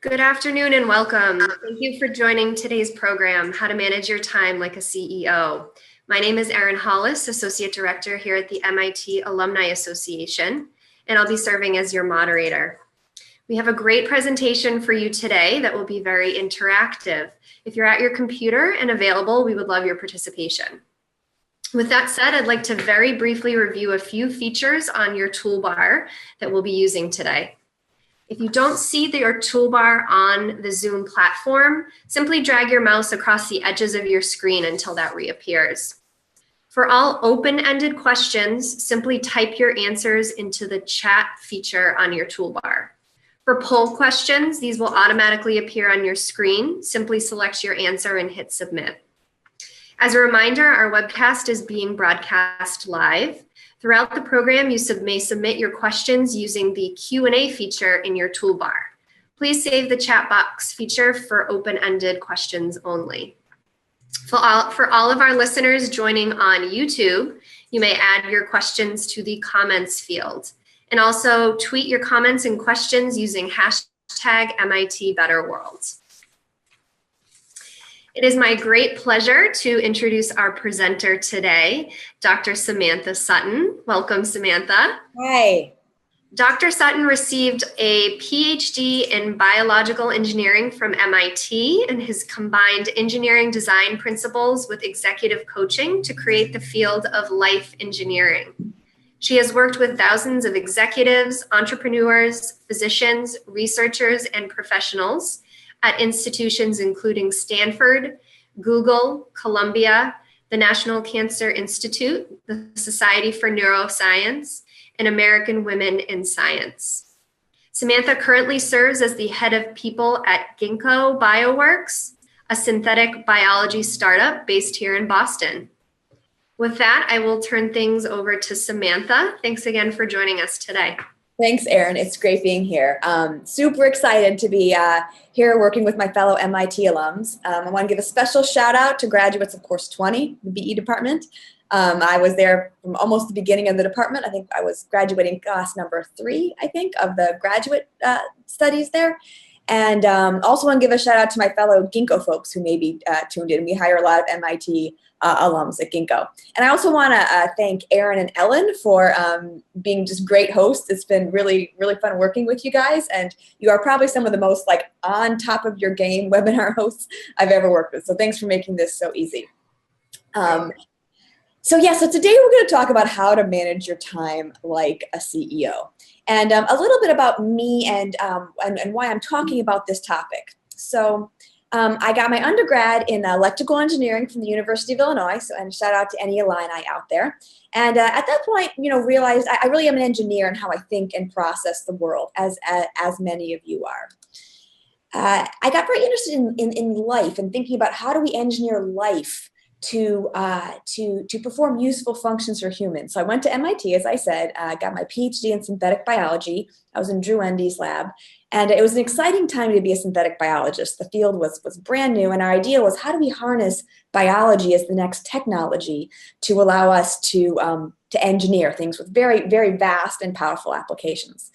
Good afternoon and welcome. Thank you for joining today's program, How to Manage Your Time Like a CEO. My name is Erin Hollis, Associate Director here at the MIT Alumni Association, and I'll be serving as your moderator. We have a great presentation for you today that will be very interactive. If you're at your computer and available, we would love your participation. With that said, I'd like to very briefly review a few features on your toolbar that we'll be using today. If you don't see your toolbar on the Zoom platform, simply drag your mouse across the edges of your screen until that reappears. For all open-ended questions, simply type your answers into the chat feature on your toolbar. For poll questions, these will automatically appear on your screen. Simply select your answer and hit submit. As a reminder, our webcast is being broadcast live. Throughout the program, you may submit your questions using the Q&A feature in your toolbar. Please save the chat box feature for open-ended questions only. For all of our listeners joining on YouTube, you may add your questions to the comments field. And also tweet your comments and questions using hashtag #MITBetterWorld. It is my great pleasure to introduce our presenter today, Dr. Samantha Sutton. Welcome, Samantha. Hi. Dr. Sutton received a PhD in biological engineering from MIT and has combined engineering design principles with executive coaching to create the field of life engineering. She has worked with thousands of executives, entrepreneurs, physicians, researchers, and professionals at institutions including Stanford, Google, Columbia, the National Cancer Institute, the Society for Neuroscience, and American Women in Science. Samantha currently serves as the head of people at Ginkgo Bioworks, a synthetic biology startup based here in Boston. With that, I will turn things over to Samantha. Thanks again for joining us today. Thanks, Erin. It's great being here. Super excited to be here working with my fellow MIT alums. I want to give a special shout out to graduates of course 20, the BE department. I was there from almost the beginning of the department. I think I was graduating class number 3, I think, of the graduate studies there. And also want to give a shout out to my fellow Ginkgo folks who may be tuned in. We hire a lot of MIT alums at Ginkgo. And I also want to thank Erin and Ellen for being just great hosts. It's been really, really fun working with you guys. And you are probably some of the most on top of your game webinar hosts I've ever worked with. So thanks for making this so easy. So today we're going to talk about how to manage your time like a CEO. And a little bit about me and why I'm talking about this topic. So I got my undergrad in electrical engineering from the University of Illinois, and shout out to any Illini out there. And at that point, realized I really am an engineer in how I think and process the world, as many of you are. I got very interested in life and thinking about how do we engineer life to perform useful functions for humans. So I went to MIT, as I said, got my PhD in synthetic biology. I was in Drew Endy's lab, and it was an exciting time to be a synthetic biologist. The field was brand new, and our idea was how do we harness biology as the next technology to allow us to engineer things with very, very vast and powerful applications.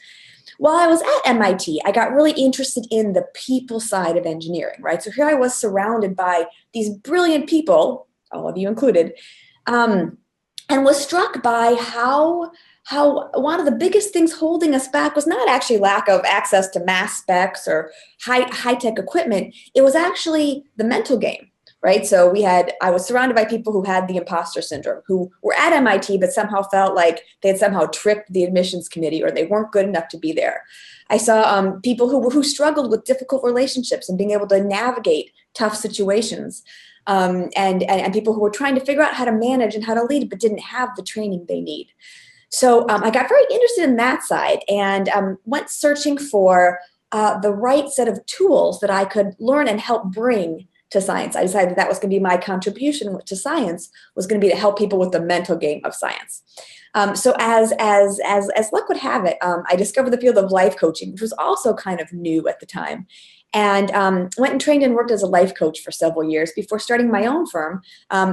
While I was at MIT, I got really interested in the people side of engineering, right? So here I was surrounded by these brilliant people, all of you included, and was struck by how one of the biggest things holding us back was not actually lack of access to mass specs or high-tech equipment. It was actually the mental game, right? So I was surrounded by people who had the imposter syndrome, who were at MIT but somehow felt like they had somehow tricked the admissions committee or they weren't good enough to be there. I saw people who struggled with difficult relationships and being able to navigate tough situations. And people who were trying to figure out how to manage and how to lead, but didn't have the training they need. So I got very interested in that side and went searching for the right set of tools that I could learn and help bring to science. I decided that was going to be my contribution to science, was going to be to help people with the mental game of science. So as luck would have it, I discovered the field of life coaching, which was also kind of new at the time. And went and trained and worked as a life coach for several years before starting my own firm,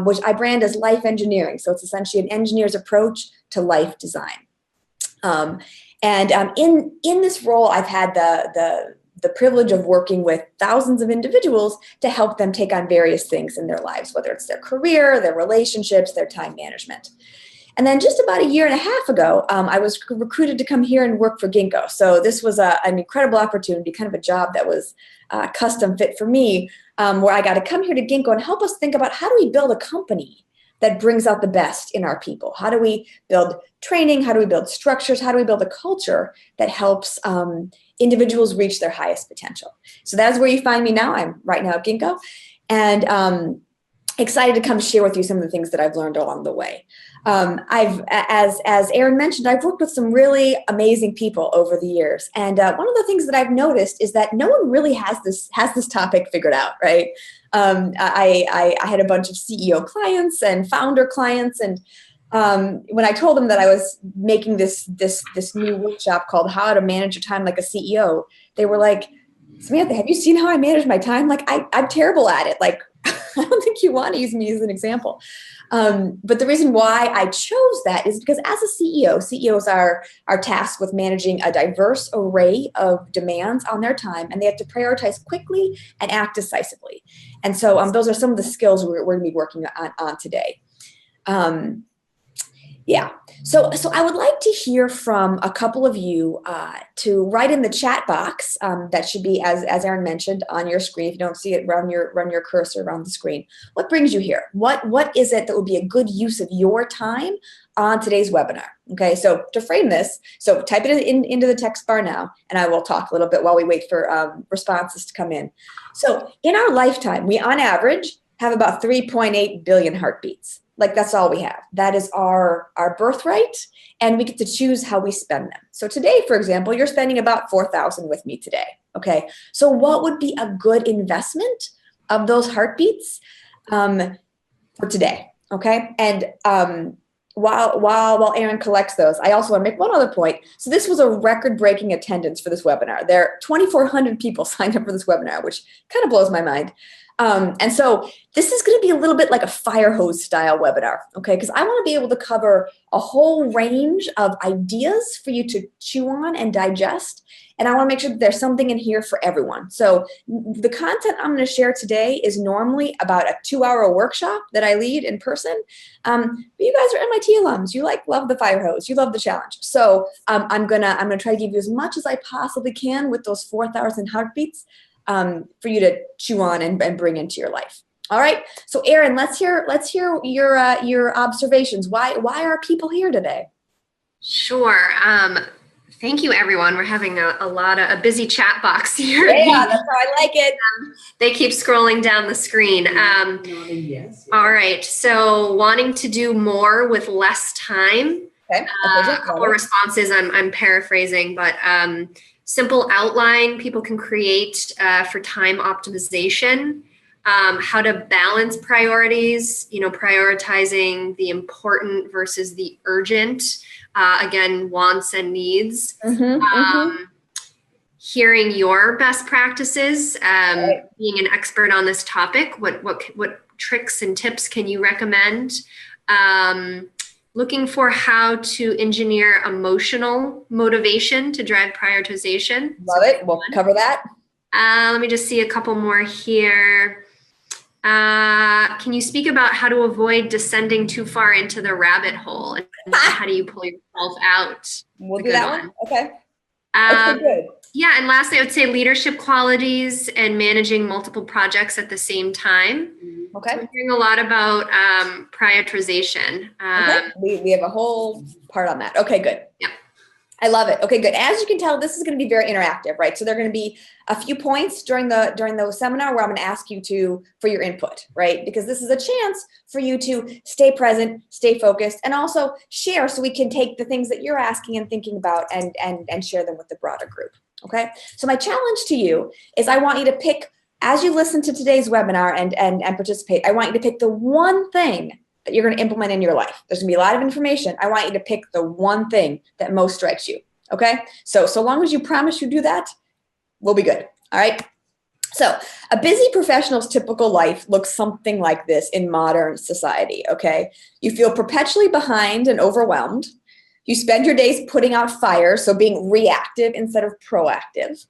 which I brand as life engineering. So it's essentially an engineer's approach to life design. In this role, I've had the the privilege of working with thousands of individuals to help them take on various things in their lives, whether it's their career, their relationships, their time management. And then just about a year and a half ago, I was recruited to come here and work for Ginkgo. So this was an incredible opportunity, kind of a job that was custom fit for me, where I got to come here to Ginkgo and help us think about how do we build a company that brings out the best in our people? How do we build training? How do we build structures? How do we build a culture that helps individuals reach their highest potential? So that's where you find me now. I'm right now at Ginkgo, and excited to come share with you some of the things that I've learned along the way. As Erin mentioned, I've worked with some really amazing people over the years, and one of the things that I've noticed is that no one really has this topic figured out, right? I had a bunch of CEO clients and founder clients, and when I told them that I was making this new workshop called "How to Manage Your Time Like a CEO," they were like, "Samantha, have you seen how I manage my time? Like I'm terrible at it. Like I don't think you want to use me as an example." But the reason why I chose that is because as a CEO, CEOs are tasked with managing a diverse array of demands on their time, and they have to prioritize quickly and act decisively. And so those are some of the skills we're going to be working on today. Yeah. So I would like to hear from a couple of you to write in the chat box. That should be, as Erin mentioned, on your screen. If you don't see it, run your cursor around the screen. What brings you here? What is it that would be a good use of your time on today's webinar? Okay, so to frame this, so type it into the text bar now, and I will talk a little bit while we wait for responses to come in. So in our lifetime, we on average have about 3.8 billion heartbeats. Like that's all we have. That is our birthright, and we get to choose how we spend them. So today, for example, you're spending about 4,000 with me today. Okay, so what would be a good investment of those heartbeats for today? Okay, and while Erin collects those, I also want to make one other point. So this was a record-breaking attendance for this webinar. There are 2,400 people signed up for this webinar, which kind of blows my mind. And so this is going to be a little bit like a fire hose style webinar, okay? Because I want to be able to cover a whole range of ideas for you to chew on and digest. And I want to make sure that there's something in here for everyone. So the content I'm going to share today is normally about a 2-hour workshop that I lead in person. But you guys are MIT alums. You love the fire hose. You love the challenge. So I'm gonna try to give you as much as I possibly can with those 4,000 heartbeats. For you to chew on and bring into your life. All right. So Erin, let's hear your observations. Why are people here today? Sure. Thank you, everyone. We're having a busy chat box here. Yeah, that's how I like it. They keep scrolling down the screen. Yes. All right. So wanting to do more with less time. Okay. A couple responses. I'm paraphrasing, but simple outline people can create for time optimization, how to balance priorities, prioritizing the important versus the urgent, again, wants and needs, hearing your best practices, right. Being an expert on this topic, what tricks and tips can you recommend? Looking for how to engineer emotional motivation to drive prioritization. Love it. We'll cover that. Let me just see a couple more here. Can you speak about how to avoid descending too far into the rabbit hole? And how do you pull yourself out? We'll do that one. Okay. That's good. Yeah, and lastly, I would say leadership qualities and managing multiple projects at the same time. Okay. So we're hearing a lot about prioritization. Okay. We have a whole part on that. Okay, good. Yeah. I love it. Okay, good. As you can tell, this is going to be very interactive, right? So there are going to be a few points during the seminar where I'm going to ask you for your input, right? Because this is a chance for you to stay present, stay focused, and also share so we can take the things that you're asking and thinking about and share them with the broader group. Okay. So my challenge to you is I want you to pick, as you listen to today's webinar and participate, I want you to pick the one thing that you're going to implement in your life. There's going to be a lot of information. I want you to pick the one thing that most strikes you. Okay. So long as you promise you do that, we'll be good. All right. So a busy professional's typical life looks something like this in modern society. Okay. You feel perpetually behind and overwhelmed. You spend your days putting out fires, so being reactive instead of proactive.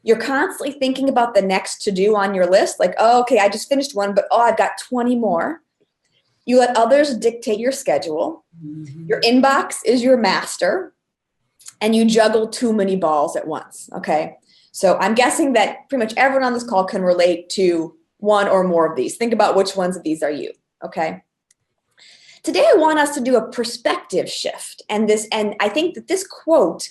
You're constantly thinking about the next to-do on your list. Like, oh, okay, I just finished one, but oh, I've got 20 more. You let others dictate your schedule. Your inbox is your master. And you juggle too many balls at once, okay? So I'm guessing that pretty much everyone on this call can relate to one or more of these. Think about which ones of these are you, okay? Today, I want us to do a perspective shift. And I think that this quote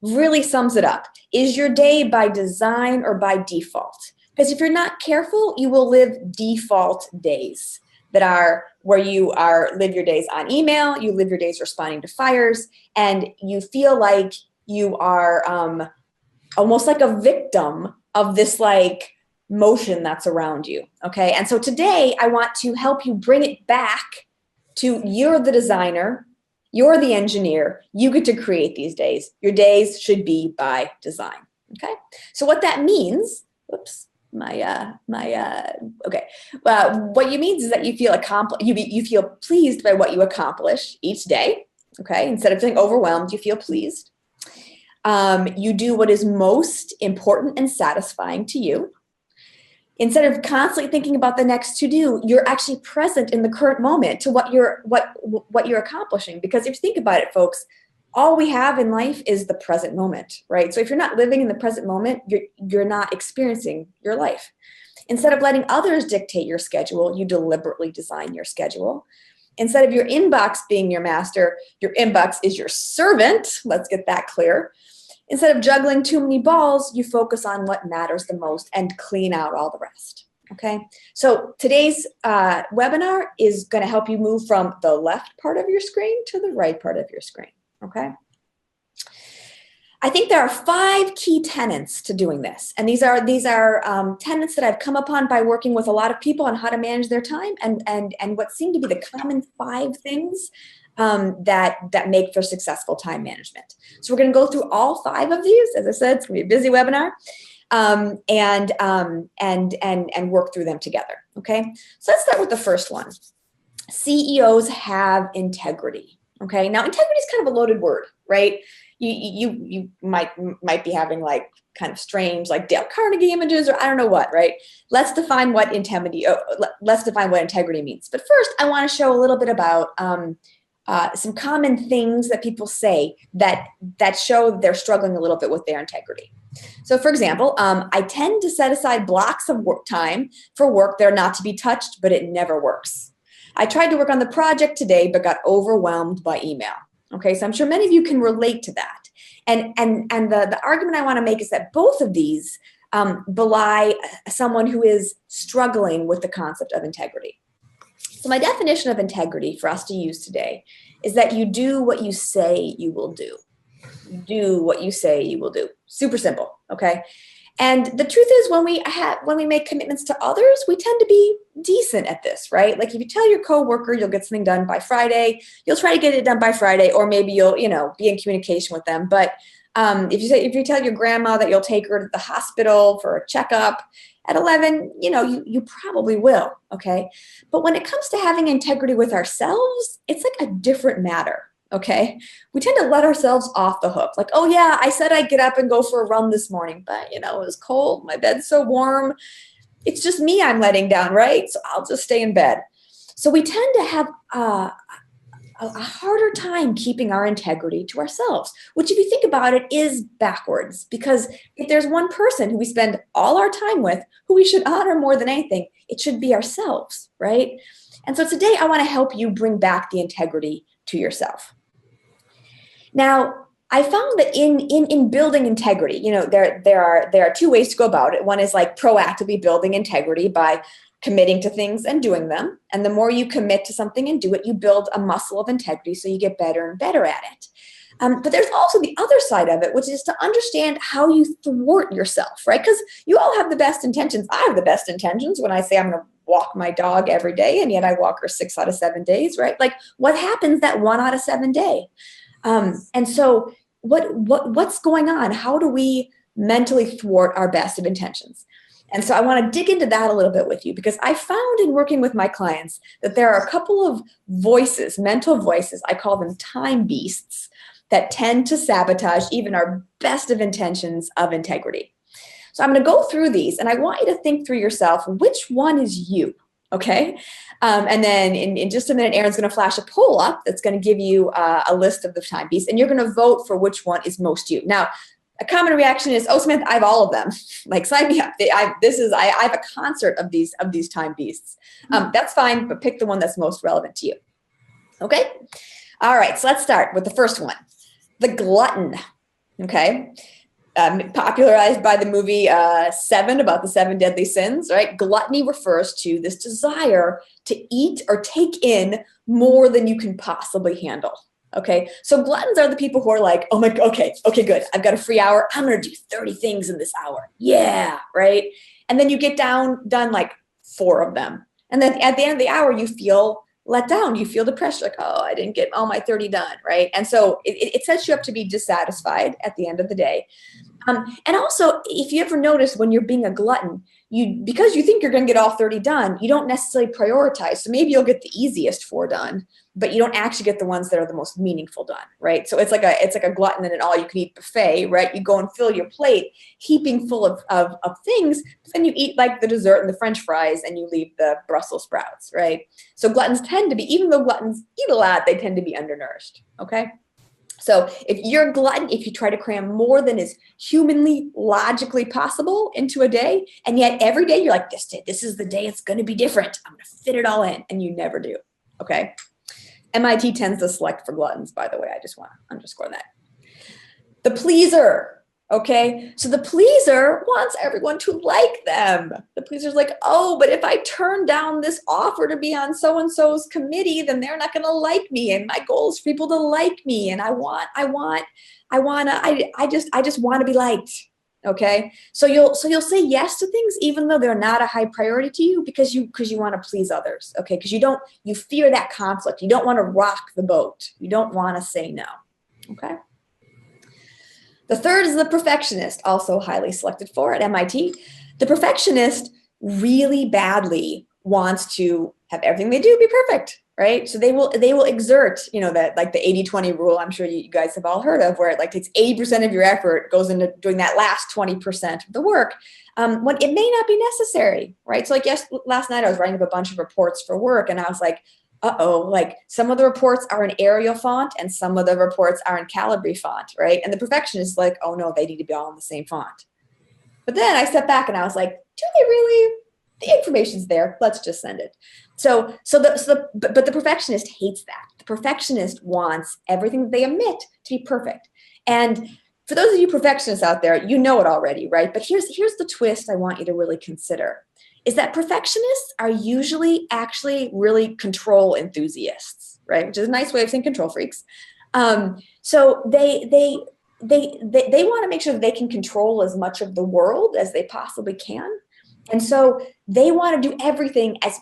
really sums it up. Is your day by design or by default? Because if you're not careful, you will live default days that are where you live your days on email, you live your days responding to fires, and you feel like you are almost like a victim of this like motion that's around you, okay? And so today I want to help you bring it back to you're the designer, you're the engineer, you get to create these days. Your days should be by design, okay? So what that means, whoops, okay. What you means is that you feel you feel pleased by what you accomplish each day, okay? Instead of feeling overwhelmed, you feel pleased. You do what is most important and satisfying to you. Instead of constantly thinking about the next to do, you're actually present in the current moment to what you're accomplishing. Because if you think about it, folks, all we have in life is the present moment, right? So if you're not living in the present moment, you're not experiencing your life. Instead of letting others dictate your schedule, you deliberately design your schedule. Instead of your inbox being your master, your inbox is your servant. Let's get that clear. Instead of juggling too many balls, you focus on what matters the most and clean out all the rest, okay? So today's webinar is going to help you move from the left part of your screen to the right part of your screen, okay? I think there are 5 key tenets to doing this. And these are tenets that I've come upon by working with a lot of people on how to manage their time and what seem to be the common 5 things that make for successful time management. So we're going to go through all 5 of these. As I said, it's going to be a busy webinar, and work through them together. Okay. So let's start with the first one. CEOs have integrity. Okay. Now, integrity is kind of a loaded word, right? You might be having like kind of strange like Dale Carnegie images or I don't know what, right? Let's define what integrity means. But first, I want to show a little bit about some common things that people say that show they're struggling a little bit with their integrity. So for example, I tend to set aside blocks of work time for work that are not to be touched, but it never works. I tried to work on the project today, but got overwhelmed by email. Okay, so I'm sure many of you can relate to that. And the argument I want to make is that both of these belie someone who is struggling with the concept of integrity. So my definition of integrity for us to use today is that you do what you say you will do. You do what you say you will do. Super simple, okay? And the truth is when we make commitments to others, we tend to be decent at this, right? Like if you tell your coworker you'll get something done by Friday, you'll try to get it done by Friday, or maybe you'll, be in communication with them. But if you tell your grandma that you'll take her to the hospital for a checkup at 11, you probably will, okay? But when it comes to having integrity with ourselves, it's like a different matter, okay? We tend to let ourselves off the hook. Like, oh yeah, I said I'd get up and go for a run this morning, but it was cold, my bed's so warm. It's just me I'm letting down, right? So I'll just stay in bed. So we tend to have a harder time keeping our integrity to ourselves, which if you think about it is backwards, because if there's one person who we spend all our time with, who we should honor more than anything, it should be ourselves, right? And so today I want to help you bring back the integrity to yourself. Now, I found that in building integrity, there are 2 ways to go about it. One is like proactively building integrity by committing to things and doing them. And the more you commit to something and do it, you build a muscle of integrity so you get better and better at it. But there's also the other side of it, which is to understand how you thwart yourself, right? Because you all have the best intentions. I have the best intentions when I say I'm going to walk my dog every day, and yet I walk her 6 out of 7 days, right? Like what happens that 1 out of 7 day? And so what's going on? How do we mentally thwart our best of intentions? And so I want to dig into that a little bit with you, because I found in working with my clients that there are a couple of voices, mental voices, I call them time beasts, that tend to sabotage even our best of intentions of integrity. So I'm going to go through these, and I want you to think through yourself, which one is you? Okay. And then in just a minute, Erin's going to flash a poll up that's going to give you a list of the time beasts, and you're going to vote for which one is most you. Now, a common reaction is, oh, Samantha, I have all of them. Like, sign me up. I have a concert of these time beasts. That's fine, but pick the one that's most relevant to you. Okay. All right. So let's start with the first one, the glutton. Okay. Popularized by the movie Seven, about the 7 deadly sins, right? Gluttony refers to this desire to eat or take in more than you can possibly handle. Okay, so gluttons are the people who are like, oh my, okay, good. I've got a free hour. I'm going to do 30 things in this hour. Yeah, right? And then you get done like 4 of them. And then at the end of the hour, you feel let down. You feel depressed, like, oh, I didn't get all my 30 done, right? And so it sets you up to be dissatisfied at the end of the day. And also, if you ever notice when you're being a glutton, because you think you're going to get all 30 done, you don't necessarily prioritize. So maybe you'll get the easiest 4 done, but you don't actually get the ones that are the most meaningful done, right? So it's like a glutton in an all-you-can-eat buffet, right? You go and fill your plate, heaping full of things, but then you eat like the dessert and the French fries, and you leave the Brussels sprouts, right? So gluttons tend to be, even though gluttons eat a lot, they tend to be undernourished, okay? So if you're a glutton, if you try to cram more than is humanly, logically possible into a day, and yet every day you're like, this is the day it's going to be different. I'm going to fit it all in, and you never do. Okay. MIT tends to select for gluttons, by the way. I just want to underscore that. The pleaser. Okay. So the pleaser wants everyone to like them. The pleaser's like, oh, but if I turn down this offer to be on so-and-so's committee, then they're not going to like me. And my goal is for people to like me. And I just want to be liked. Okay. So you'll say yes to things, even though they're not a high priority to you, because you want to please others. Okay. Because you fear that conflict. You don't want to rock the boat. You don't want to say no. Okay. The third is the perfectionist, also highly selected for at MIT. The perfectionist really badly wants to have everything they do be perfect, right? So they will exert, that like the 80-20 rule, I'm sure you guys have all heard of, where it like takes 80% of your effort goes into doing that last 20% of the work, when it may not be necessary, right? So like last night I was writing up a bunch of reports for work, and I was like, like some of the reports are in Arial font and some of the reports are in Calibri font, right? And the perfectionist is like, oh no, they need to be all in the same font. But then I stepped back and I was like, do they really? The information's there. Let's just send it. But the perfectionist hates that. The perfectionist wants everything that they emit to be perfect. And for those of you perfectionists out there, you know it already, right? But here's the twist I want you to really consider. Is that perfectionists are usually actually really control enthusiasts, right? Which is a nice way of saying control freaks. So they want to make sure that they can control as much of the world as they possibly can. And so they want to do everything as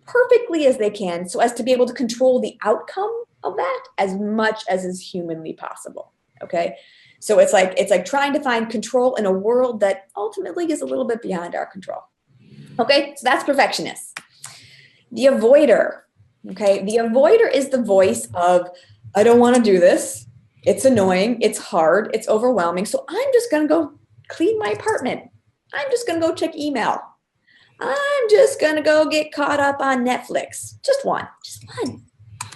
perfectly as they can so as to be able to control the outcome of that as much as is humanly possible, okay? So it's like trying to find control in a world that ultimately is a little bit beyond our control. Okay, so that's perfectionist. The avoider, okay? The avoider is the voice of, I don't want to do this. It's annoying. It's hard. It's overwhelming. So I'm just going to go clean my apartment. I'm just going to go check email. I'm just going to go get caught up on Netflix. Just one.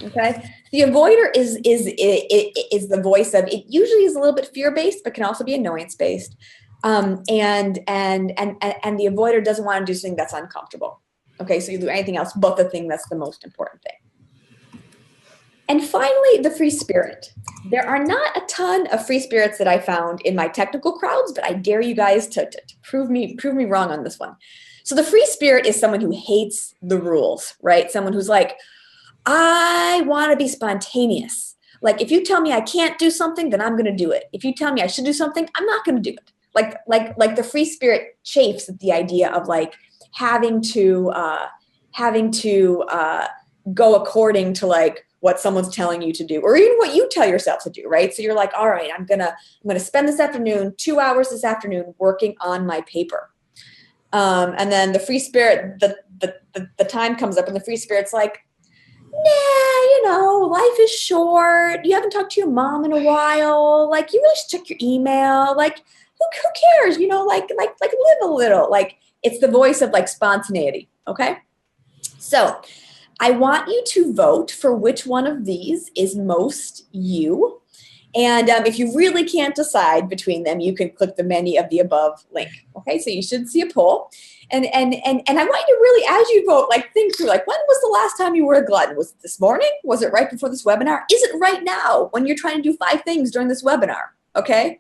Okay. The avoider is the voice of, it usually is a little bit fear-based, but can also be annoyance-based. And the avoider doesn't want to do something that's uncomfortable. Okay, so you do anything else but the thing that's the most important thing. And finally, the free spirit. There are not a ton of free spirits that I found in my technical crowds, but I dare you guys to prove me wrong on this one. So the free spirit is someone who hates the rules, right? Someone who's like, I want to be spontaneous. Like if you tell me I can't do something, then I'm going to do it. If you tell me I should do something, I'm not going to do it. Like the free spirit chafes at the idea of like having to go according to like what someone's telling you to do, or even what you tell yourself to do, right? So you're like, all right, I'm gonna spend this afternoon, 2 hours this afternoon working on my paper. And then the free spirit, the time comes up and the free spirit's like, life is short. You haven't talked to your mom in a while. Like, you really should check your email. Like, who cares? Live a little. Like, it's the voice of like spontaneity. Okay. So I want you to vote for which one of these is most you. And if you really can't decide between them, you can click the many of the above link. Okay, so you should see a poll. And I want you to really, as you vote, like think through, like, when was the last time you were a glutton? Was it this morning? Was it right before this webinar? Is it right now when you're trying to do 5 things during this webinar? Okay.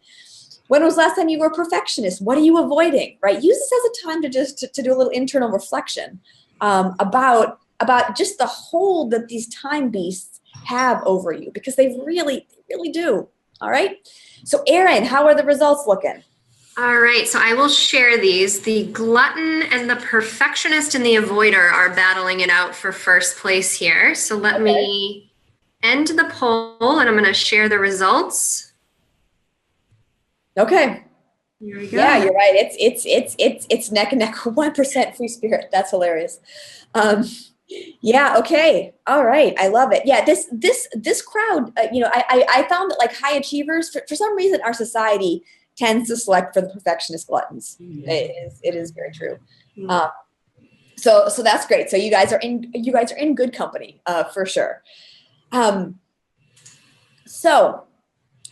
When was the last time you were a perfectionist? What are you avoiding? Right? Use this as a time to just to do a little internal reflection about just the hold that these time beasts have over you, because they really do. All right. So Erin, how are the results looking? All right, so I will share these. The glutton and the perfectionist and the avoider are battling it out for first place here. So let me end the poll and I'm going to share the results. Okay. Here we go. Yeah, you're right. It's neck and neck. 1% free spirit. That's hilarious. Yeah. Okay. All right. I love it. Yeah. This crowd, I found that like high achievers, for some reason, our society tends to select for the perfectionist gluttons. It is very true. So that's great. So you guys are in good company, for sure. So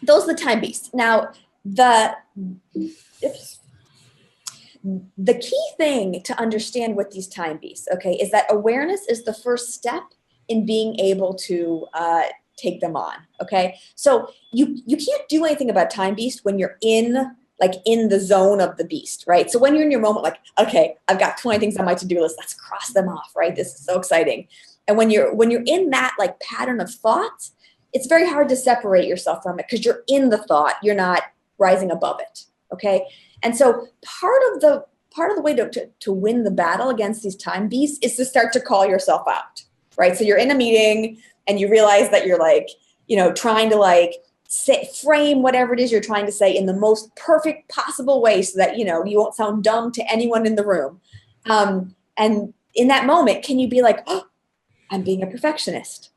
those are the time beasts. Now the key thing to understand with these time beasts, okay, is that awareness is the first step in being able to take them on. Okay, so you can't do anything about time beast when you're in the zone of the beast, right? So when you're in your moment, like, okay, I've got 20 things on my to-do list, let's cross them off, right? This is so exciting. And when you're in that like pattern of thought, it's very hard to separate yourself from it because you're in the thought, you're not rising above it. Okay, and so part of the way to win the battle against these time beasts is to start to call yourself out, right? So you're in a meeting and you realize that you're like, trying to frame whatever it is you're trying to say in the most perfect possible way so that, you won't sound dumb to anyone in the room. And in that moment, can you be like, oh, I'm being a perfectionist,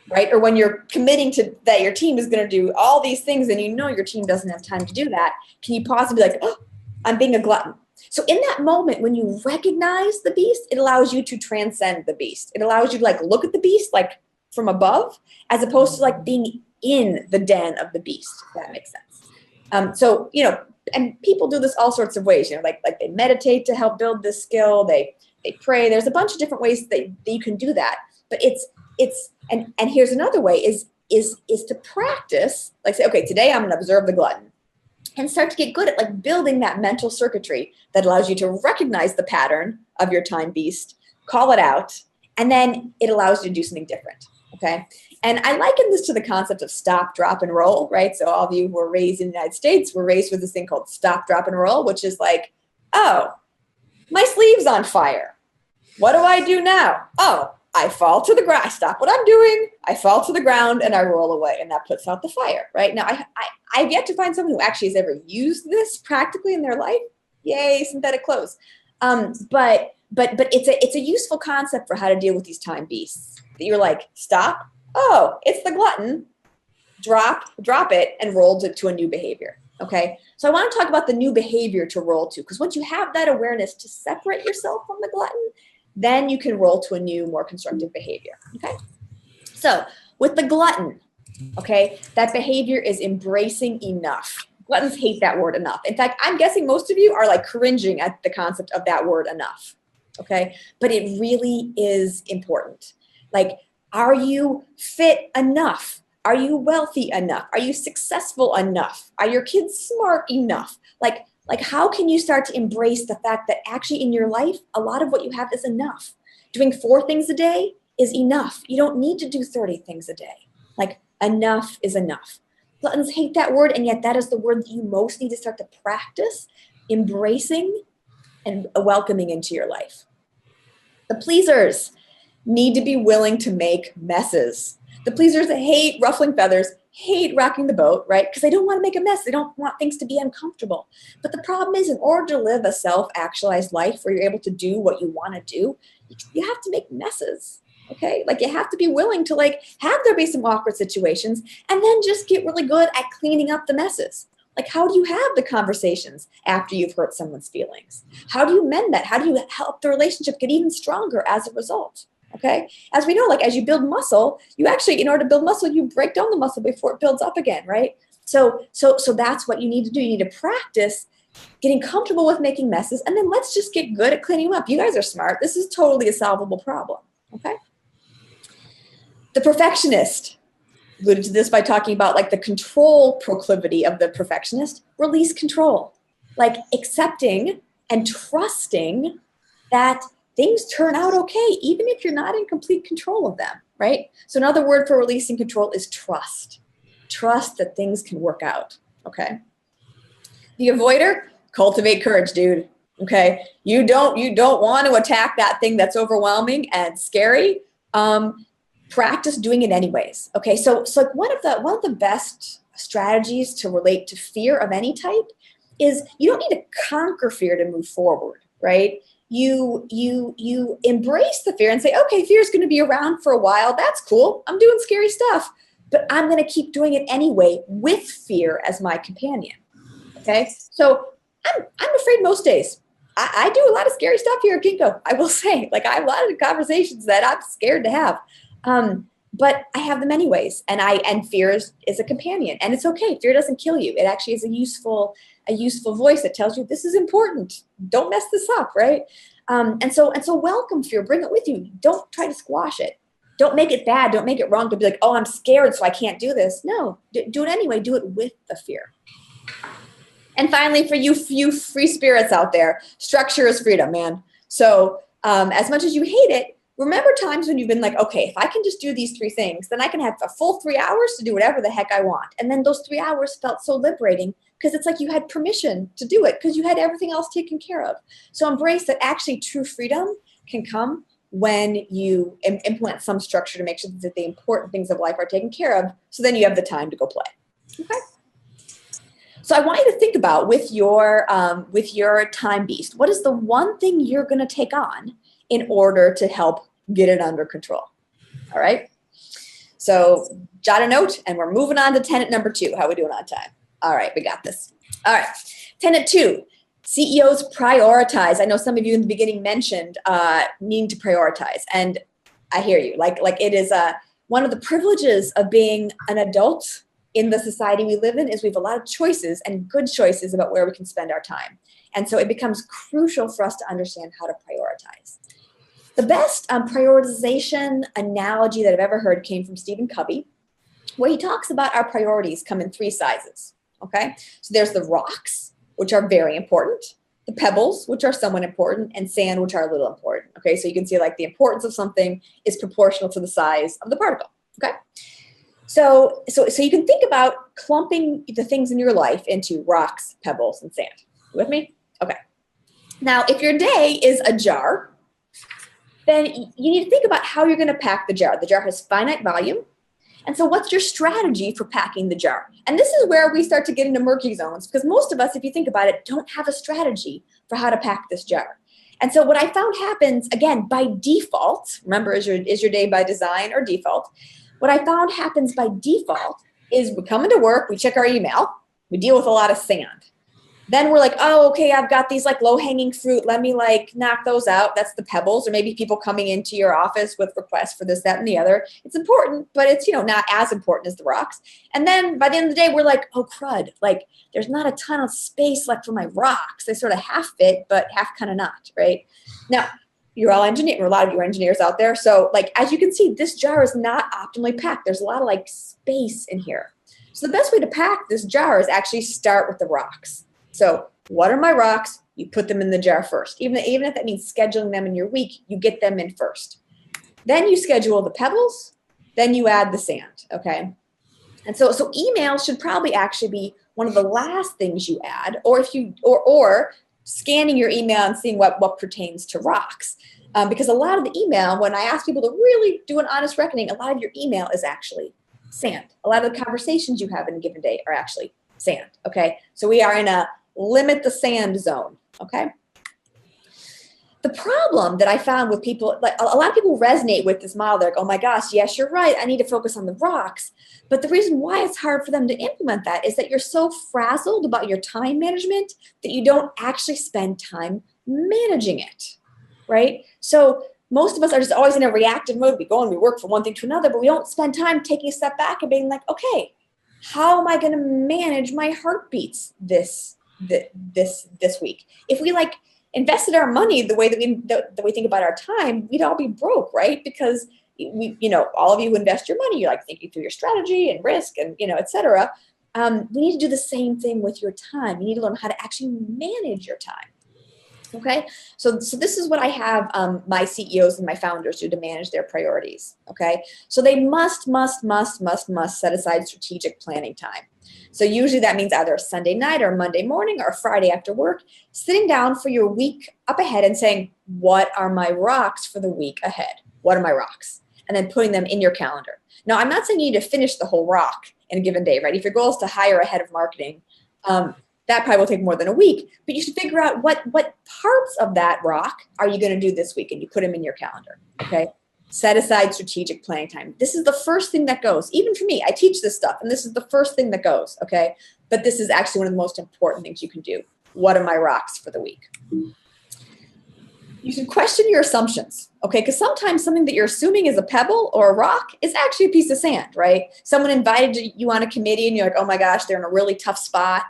right? Or when you're committing to that your team is going to do all these things and your team doesn't have time to do that, can you pause and be like, oh, I'm being a glutton? So in that moment, when you recognize the beast, it allows you to transcend the beast. It allows you to look at the beast from above, as opposed to being in the den of the beast, if that makes sense. So, and people do this all sorts of ways, like they meditate to help build this skill. They pray. There's a bunch of different ways that you can do that. But and here's another way is to practice, say, okay, today I'm going to observe the glutton, and start to get good at building that mental circuitry that allows you to recognize the pattern of your time beast, call it out, and then it allows you to do something different. Okay. And I liken this to the concept of stop, drop, and roll, right? So all of you who were raised in the United States were raised with this thing called stop, drop, and roll, which is like, oh, my sleeve's on fire. What do I do now? Oh, I fall to the ground. I stop what I'm doing. I fall to the ground and I roll away, and that puts out the fire, right? Now, I've yet to find someone who actually has ever used this practically in their life. Yay, synthetic clothes. But it's a useful concept for how to deal with these time beasts. That you're like, stop. Oh, it's the glutton. Drop it and roll to a new behavior. Okay. So I want to talk about the new behavior to roll to, because once you have that awareness to separate yourself from the glutton, then you can roll to a new, more constructive behavior. Okay. So with the glutton, okay, that behavior is embracing enough. Gluttons hate that word enough. In fact, I'm guessing most of you are cringing at the concept of that word enough. Okay. But it really is important. Are you fit enough? Are you wealthy enough? Are you successful enough? Are your kids smart enough? How can you start to embrace the fact that actually in your life, a lot of what you have is enough? Doing 4 things a day is enough. You don't need to do 30 things a day. Enough is enough. Gluttons hate that word, and yet that is the word that you most need to start to practice embracing and welcoming into your life. The pleasers need to be willing to make messes. The pleasers that hate ruffling feathers, hate rocking the boat, right? Because they don't want to make a mess. They don't want things to be uncomfortable. But the problem is, in order to live a self-actualized life where you're able to do what you want to do, you have to make messes. Okay, like you have to be willing to like have there be some awkward situations and then just get really good at cleaning up the messes. Like, how do you have the conversations after you've hurt someone's feelings? How do you mend that? How do you help the relationship get even stronger as a result? Okay, as we know, like as you build muscle, you actually, in order to build muscle, you break down the muscle before it builds up again, right? So that's what you need to do. You need to practice getting comfortable with making messes, and then let's just get good at cleaning them up. You guys are smart. This is totally a solvable problem. Okay. The perfectionist alluded to this by talking about like the control proclivity of the perfectionist. Release control, like accepting and trusting that things turn out okay, even if you're not in complete control of them, right? So another word for releasing control is trust. Trust that things can work out, okay? The avoider, cultivate courage, dude. Okay, you don't want to attack that thing that's overwhelming and scary. Practice doing it anyways. Okay, so like one of the best strategies to relate to fear of any type is you don't need to conquer fear to move forward, right? You embrace the fear and say, okay, fear is going to be around for a while. That's cool. I'm doing scary stuff, but I'm going to keep doing it anyway with fear as my companion. Okay, so I'm afraid most days. I do a lot of scary stuff here at Ginkgo. I will say, like I have a lot of conversations that I'm scared to have. But I have them anyways, and fear is a companion, and it's okay. Fear doesn't kill you. It actually is a useful voice that tells you this is important. Don't mess this up, right? And so welcome fear. Bring it with you. Don't try to squash it. Don't make it bad. Don't make it wrong to be like, oh, I'm scared, so I can't do this. No, do it anyway. Do it with the fear. And finally, for you free spirits out there, structure is freedom, man. So as much as you hate it, remember times when you've been like, okay, if I can just do these 3 things, then I can have a full 3 hours to do whatever the heck I want. And then those 3 hours felt so liberating because it's like you had permission to do it because you had everything else taken care of. So embrace that actually true freedom can come when you implement some structure to make sure that the important things of life are taken care of. So then you have the time to go play. Okay. So I want you to think about with your time beast, what is the one thing you're going to take on in order to help get it under control? All right. So jot a note, and we're moving on to tenet number 2. How are we doing on time? All right, we got this. All right. Tenet 2, CEOs prioritize. I know some of you in the beginning mentioned needing to prioritize, and I hear you. Like it is one of the privileges of being an adult in the society we live in is we have a lot of choices and good choices about where we can spend our time. And so it becomes crucial for us to understand how to prioritize. The best prioritization analogy that I've ever heard came from Stephen Covey, where he talks about our priorities come in 3 sizes, okay? So there's the rocks, which are very important, the pebbles, which are somewhat important, and sand, which are a little important, okay? So you can see like the importance of something is proportional to the size of the particle, okay? So you can think about clumping the things in your life into rocks, pebbles, and sand. You with me? Okay. Now, if your day is a jar, then you need to think about how you're going to pack the jar. The jar has finite volume. And so what's your strategy for packing the jar? And this is where we start to get into murky zones because most of us, if you think about it, don't have a strategy for how to pack this jar. And so what I found happens, again, by default, remember, is your day by design or default? What I found happens by default is we come into work, we check our email, we deal with a lot of sand. Then we're like, oh, okay, I've got these like low-hanging fruit. Let me like knock those out. That's the pebbles, or maybe people coming into your office with requests for this, that, and the other. It's important, but it's, not as important as the rocks. And then by the end of the day, we're like, oh, crud. Like there's not a ton of space left for my rocks. They sort of half fit, but half kind of not, right? Now, you're all engineers, or a lot of you are engineers out there. So like, as you can see, this jar is not optimally packed. There's a lot of like space in here. So the best way to pack this jar is actually start with the rocks. So what are my rocks? You put them in the jar first. Even if that means scheduling them in your week, you get them in first. Then you schedule the pebbles, then you add the sand, okay? And so email should probably actually be one of the last things you add, or if you or scanning your email and seeing what pertains to rocks. Because a lot of the email, when I ask people to really do an honest reckoning, a lot of your email is actually sand. A lot of the conversations you have in a given day are actually sand, okay? So we are in a limit the sand zone, okay? The problem that I found with people, like a lot of people resonate with this model. They're like, oh my gosh, yes, you're right. I need to focus on the rocks. But the reason why it's hard for them to implement that is that you're so frazzled about your time management that you don't actually spend time managing it, right? So most of us are just always in a reactive mode. We go and we work from one thing to another, but we don't spend time taking a step back and being like, okay, how am I going to manage my heartbeats this week? If we like invested our money the way that we think about our time, we'd all be broke, right? Because we, all of you who invest your money, you're like thinking through your strategy and risk and, et cetera. We need to do the same thing with your time. You need to learn how to actually manage your time. Okay, so this is what I have my CEOs and my founders do to manage their priorities. Okay, so they must set aside strategic planning time. So usually that means either a Sunday night or Monday morning or Friday after work, sitting down for your week up ahead and saying, what are my rocks for the week ahead? What are my rocks? And then putting them in your calendar. Now, I'm not saying you need to finish the whole rock in a given day, right? If your goal is to hire a head of marketing, that probably will take more than a week, but you should figure out what parts of that rock are you going to do this week, and you put them in your calendar, okay? Set aside strategic planning time. This is the first thing that goes. Even for me, I teach this stuff, and this is the first thing that goes, okay? But this is actually one of the most important things you can do. What are my rocks for the week? You should question your assumptions, okay? Because sometimes something that you're assuming is a pebble or a rock is actually a piece of sand, right? Someone invited you on a committee, and you're like, oh my gosh, they're in a really tough spot.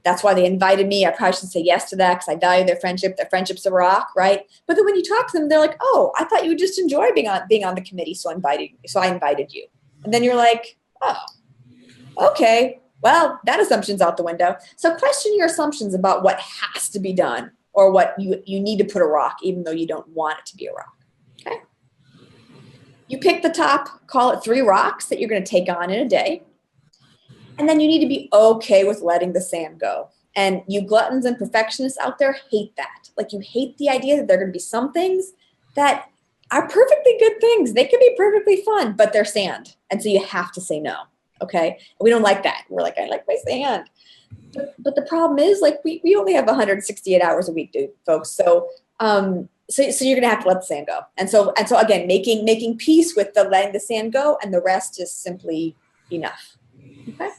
That's why they invited me. I probably should say yes to that because I value their friendship. Their friendship's a rock, right? But then when you talk to them, they're like, oh, I thought you would just enjoy being on the committee, so I invited you. And then you're like, oh, okay. Well, that assumption's out the window. So question your assumptions about what has to be done or what you need to put a rock, even though you don't want it to be a rock, okay? You pick the top, call it 3 rocks that you're going to take on in a day. And then you need to be okay with letting the sand go. And you gluttons and perfectionists out there hate that. Like, you hate the idea that there are going to be some things that are perfectly good things. They can be perfectly fun, but they're sand. And so you have to say no, okay? We don't like that. We're like, I like my sand. But the problem is, like, we only have 168 hours a week, dude, folks. So you're gonna have to let the sand go. And so again, making peace with the letting the sand go, and the rest is simply enough. Okay.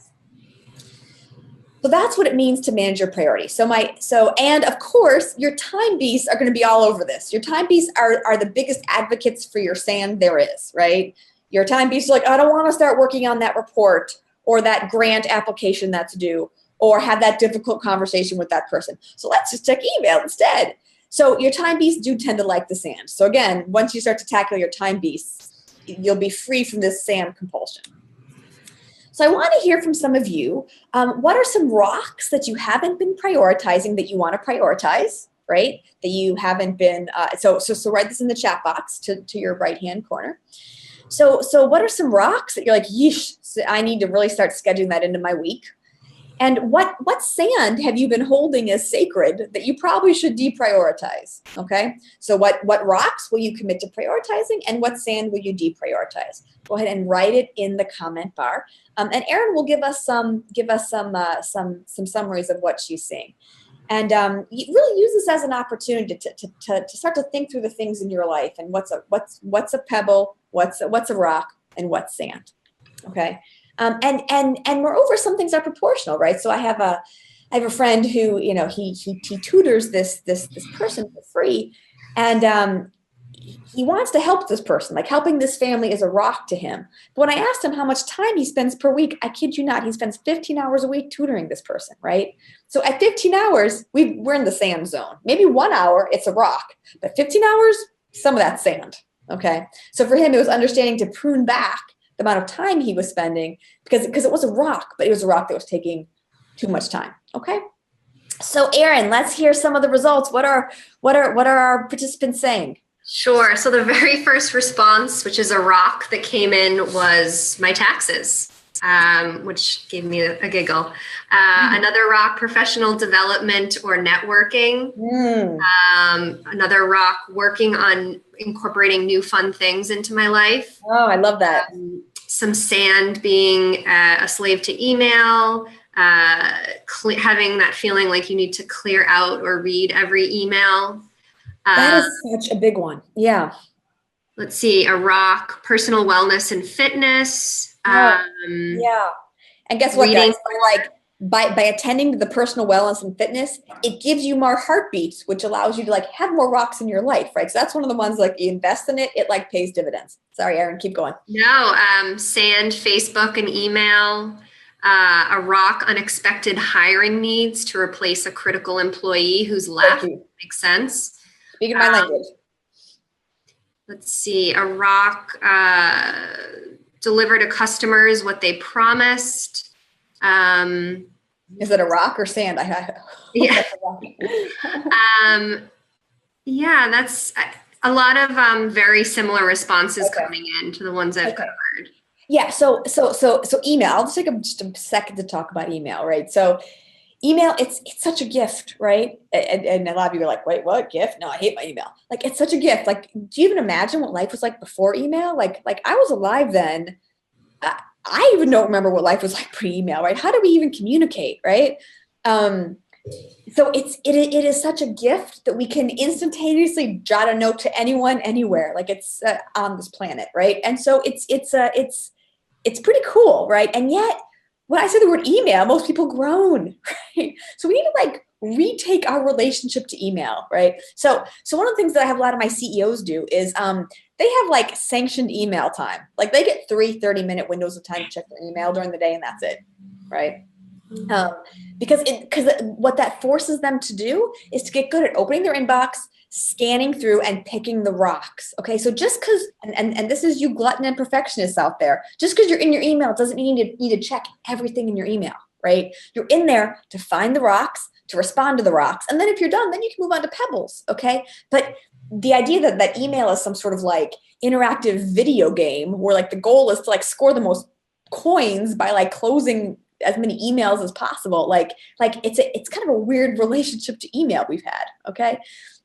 So that's what it means to manage your priorities. And of course, your time beasts are going to be all over this. Your time beasts are the biggest advocates for your sand there is, right? Your time beasts are like, I don't want to start working on that report or that grant application that's due, or have that difficult conversation with that person. So let's just check email instead. So your time beasts do tend to like the sand. So again, once you start to tackle your time beasts, you'll be free from this sand compulsion. So I want to hear from some of you. What are some rocks that you haven't been prioritizing that you want to prioritize, right? That you haven't been, so write this in the chat box to your right-hand corner. So what are some rocks that you're like, yeesh, I need to really start scheduling that into my week? And what sand have you been holding as sacred that you probably should deprioritize, okay? So what rocks will you commit to prioritizing, and what sand will you deprioritize? Go ahead and write it in the comment bar. And Erin will give us some summaries of what she's seeing. And really use this as an opportunity to start to think through the things in your life, and what's a pebble, what's a rock, and what's sand, okay? And moreover, some things are proportional, right? So I have a friend who, he tutors this person for free, and he wants to help this person. Like, helping this family is a rock to him. But when I asked him how much time he spends per week, I kid you not, he spends 15 hours a week tutoring this person, right? So at 15 hours, we're in the sand zone. Maybe 1 hour, it's a rock, but 15 hours, some of that's sand, okay? So for him, it was understanding to prune back the amount of time he was spending, because it was a rock, but it was a rock that was taking too much time. Okay. So Erin, let's hear some of the results. What are our participants saying? Sure. So the very first response, which is a rock that came in, was my taxes, which gave me a giggle. Another rock, professional development or networking. Another rock, working on incorporating new fun things into my life. Oh, I love that. Some sand, being a slave to email, having that feeling like you need to clear out or read every email. That is such a big one. Yeah. Let's see, a rock, personal wellness and fitness, Oh, yeah. And guess what, reading. guys? So like by attending to the personal wellness and fitness, it gives you more heartbeats, which allows you to like have more rocks in your life, right? So that's one of the ones like you invest in it, it like pays dividends. Sorry, Erin, keep going. No, sand, Facebook, and email. A rock, unexpected hiring needs to replace a critical employee who's Thank left. you. Makes sense. Speaking my language. Let's see, a rock, deliver to customers what they promised. Is it a rock or sand? Yeah. Yeah, that's a lot of very similar responses coming in to the ones I've covered. Yeah. So email. I'll just take just a second to talk about email, right? So email, it's such a gift, right? And a lot of you are like, wait, what gift? No, I hate my email. Like, it's such a gift. Like, do you even imagine what life was like before email? Like I was alive then. I even don't remember what life was like pre-email, right? How do we even communicate, right? So it is such a gift that we can instantaneously jot a note to anyone, anywhere, like it's on this planet, right? And so it's pretty cool, right? And yet, when I say the word email, most people groan, right? So we need to like retake our relationship to email, right? So one of the things that I have a lot of my CEOs do is they have like sanctioned email time. Like they get 30-minute windows of time to check their email during the day, and that's it, right? Because what that forces them to do is to get good at opening their inbox, scanning through, and picking the rocks. Okay, so just because, and this is you glutton and perfectionists out there, just because you're in your email doesn't mean you need to check everything in your email, right? You're in there to find the rocks, to respond to the rocks, and then if you're done, then you can move on to pebbles. Okay, but the idea that email is some sort of like interactive video game where like the goal is to like score the most coins by like closing as many emails as possible, like it's kind of a weird relationship to email we've had. Okay.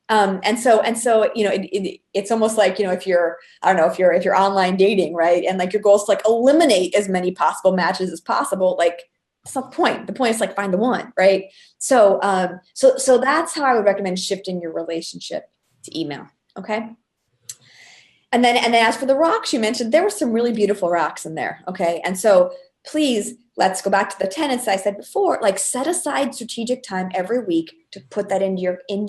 And so it's almost like, if you're, I don't know, if you're online dating, right, and like your goal is to like eliminate as many possible matches as possible, like that's not the point. The point is like find the one, right? So that's how I would recommend shifting your relationship to email. Okay. And then as for the rocks you mentioned, there were some really beautiful rocks in there. Okay. And so please, let's go back to the tenets I said before, like set aside strategic time every week to put that into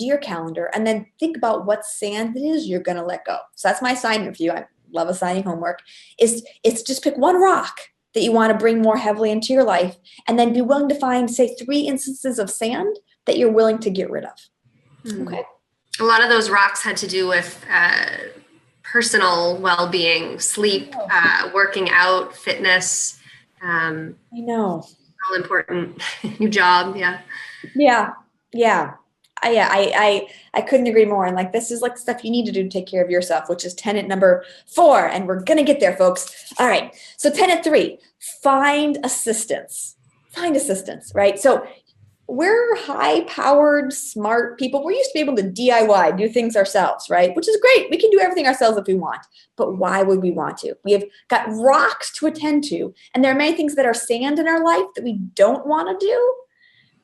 your calendar, and then think about what sand it is you're going to let go. So that's my assignment for you. I love assigning homework. It's just pick one rock that you want to bring more heavily into your life, and then be willing to find, say, 3 instances of sand that you're willing to get rid of. Okay. A lot of those rocks had to do with personal well-being, sleep, working out, fitness. I know. All important. New job. Yeah. I couldn't agree more. And like, this is like stuff you need to do to take care of yourself, which is tenet number 4. And we're going to get there, folks. All right. So tenet 3, find assistance, right? So we're high-powered, smart people. We're used to be able to DIY, do things ourselves, right? Which is great. We can do everything ourselves if we want. But why would we want to? We have got rocks to attend to. And there are many things that are sand in our life that we don't want to do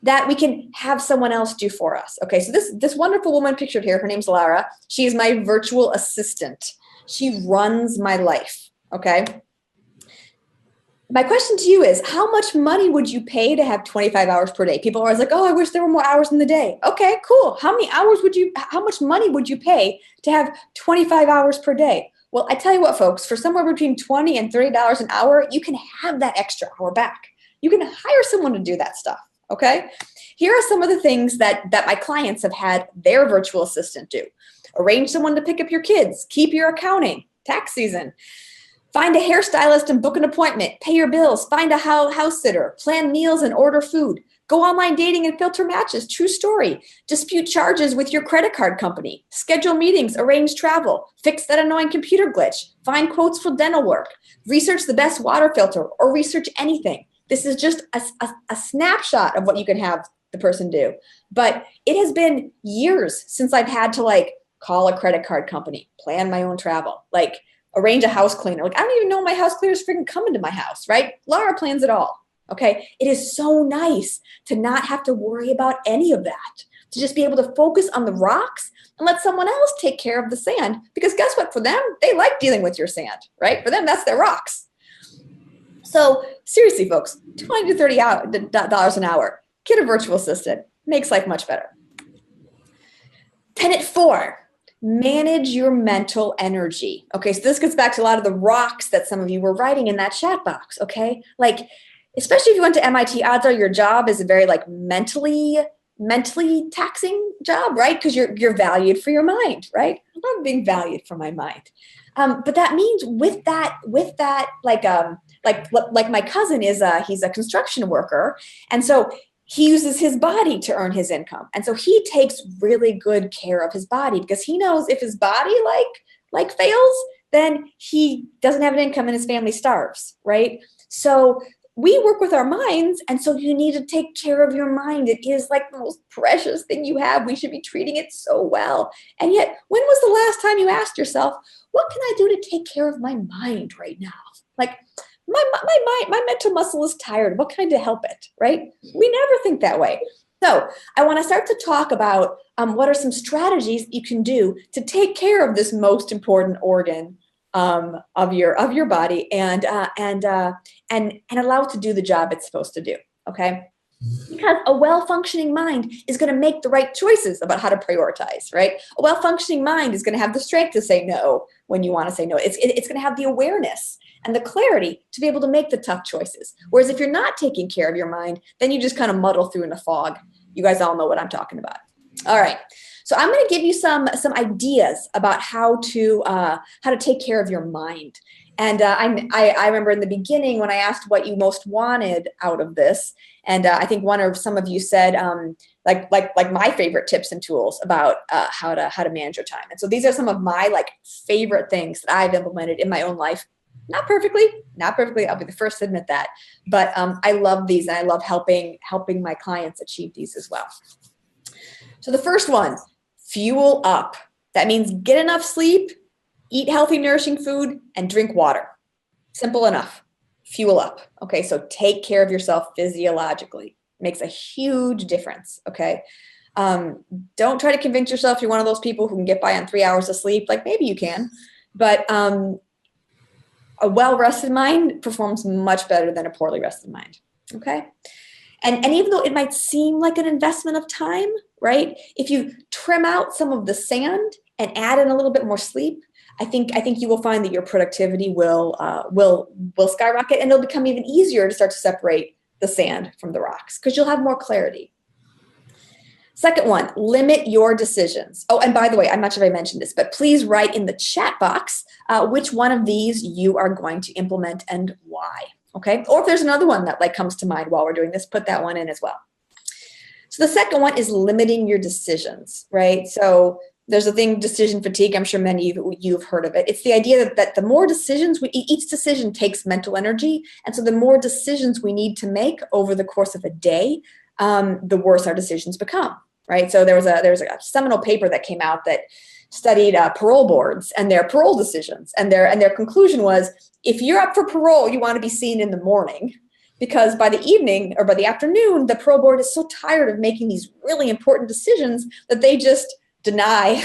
that we can have someone else do for us. Okay, so this wonderful woman pictured here, her name's Lara. She is my virtual assistant. She runs my life, okay? My question to you is, how much money would you pay to have 25 hours per day? People are always like, oh, I wish there were more hours in the day. Okay, cool. How much money would you pay to have 25 hours per day? Well, I tell you what, folks, for somewhere between $20 and $30 an hour, you can have that extra hour back. You can hire someone to do that stuff, okay? Here are some of the things that my clients have had their virtual assistant do. Arrange someone to pick up your kids, keep your accounting, tax season. Find a hairstylist and book an appointment, pay your bills, find a house sitter, plan meals and order food, go online dating and filter matches, true story, dispute charges with your credit card company, schedule meetings, arrange travel, fix that annoying computer glitch, find quotes for dental work, research the best water filter, or research anything. This is just a snapshot of what you can have the person do. But it has been years since I've had to like call a credit card company, plan my own travel, like arrange a house cleaner. Like, I don't even know my house cleaner is freaking coming to my house, right? Laura plans it all, okay? It is so nice to not have to worry about any of that. to just be able to focus on the rocks and let someone else take care of the sand. Because guess what? For them, they like dealing with your sand, right? For them, that's their rocks. So seriously, folks, $20 to $30 an hour. Get a virtual assistant. Makes life much better. Tenet 4, manage your mental energy. Okay, so this gets back to a lot of the rocks that some of you were writing in that chat box, okay? Like, especially if you went to MIT, odds are your job is a very like mentally taxing job, right? Because you're valued for your mind, right? I love being valued for my mind. But that means with that, like my cousin is he's a construction worker, and so he uses his body to earn his income, and so he takes really good care of his body because he knows if his body like fails, then he doesn't have an income and his family starves, right? So we work with our minds, and so you need to take care of your mind. It is like the most precious thing you have. We should be treating it so well. And yet, when was the last time you asked yourself, what can I do to take care of my mind right now? Like, my mental muscle is tired. What can I do to help it, right? We never think that way. So I want to start to talk about what are some strategies you can do to take care of this most important organ of your body and allow it to do the job it's supposed to do. Okay. Because a well-functioning mind is going to make the right choices about how to prioritize, right? A well-functioning mind is going to have the strength to say no when you want to say no. It's going to have the awareness and the clarity to be able to make the tough choices. Whereas if you're not taking care of your mind, then you just kind of muddle through in a fog. You guys all know what I'm talking about. All right. So I'm going to give you some ideas about how to take care of your mind. And I remember in the beginning when I asked what you most wanted out of this, and I think some of you said like my favorite tips and tools about how to manage your time. And so these are some of my like favorite things that I've implemented in my own life. Not perfectly. I'll be the first to admit that, but I love these, and I love helping my clients achieve these as well. So the first one, fuel up. That means get enough sleep, eat healthy, nourishing food, and drink water. Simple enough. Fuel up. Okay, so take care of yourself physiologically. Makes a huge difference, okay? Don't try to convince yourself you're one of those people who can get by on 3 hours of sleep. Like, maybe you can, but a well-rested mind performs much better than a poorly rested mind, okay? And even though it might seem like an investment of time, right? If you trim out some of the sand and add in a little bit more sleep, I think you will find that your productivity will skyrocket, and it'll become even easier to start to separate the sand from the rocks because you'll have more clarity. Second one, limit your decisions. Oh, and by the way, I'm not sure if I mentioned this, but please write in the chat box which one of these you are going to implement and why. Okay, or if there's another one that like comes to mind while we're doing this, put that one in as well. So the second one is limiting your decisions, right? So there's a thing, decision fatigue. I'm sure many of you have heard of it. It's the idea that the more decisions, each decision takes mental energy. And so the more decisions we need to make over the course of a day, the worse our decisions become, right? So there was a seminal paper that came out that studied parole boards and their parole decisions. And their conclusion was, if you're up for parole, you want to be seen in the morning, because by the evening or by the afternoon, the parole board is so tired of making these really important decisions that they just deny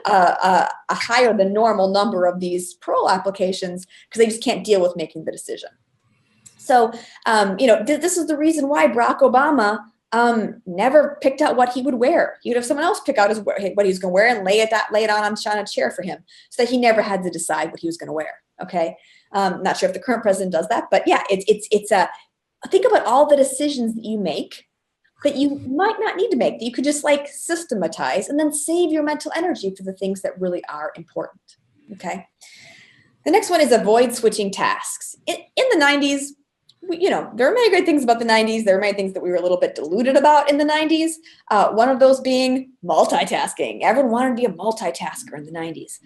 a higher than normal number of these parole applications because they just can't deal with making the decision. So, this is the reason why Barack Obama never picked out what he would wear. He would have someone else pick out what he was going to wear and lay it on a chair for him, so that he never had to decide what he was going to wear. Okay, not sure if the current president does that, but yeah, think about all the decisions that you make that you might not need to make, that you could just like systematize and then save your mental energy for the things that really are important. Okay. The next one is avoid switching tasks. In the 90s, there are many great things about the 90s. There are many things that we were a little bit deluded about in the 90s. One of those being multitasking. Everyone wanted to be a multitasker in the 90s.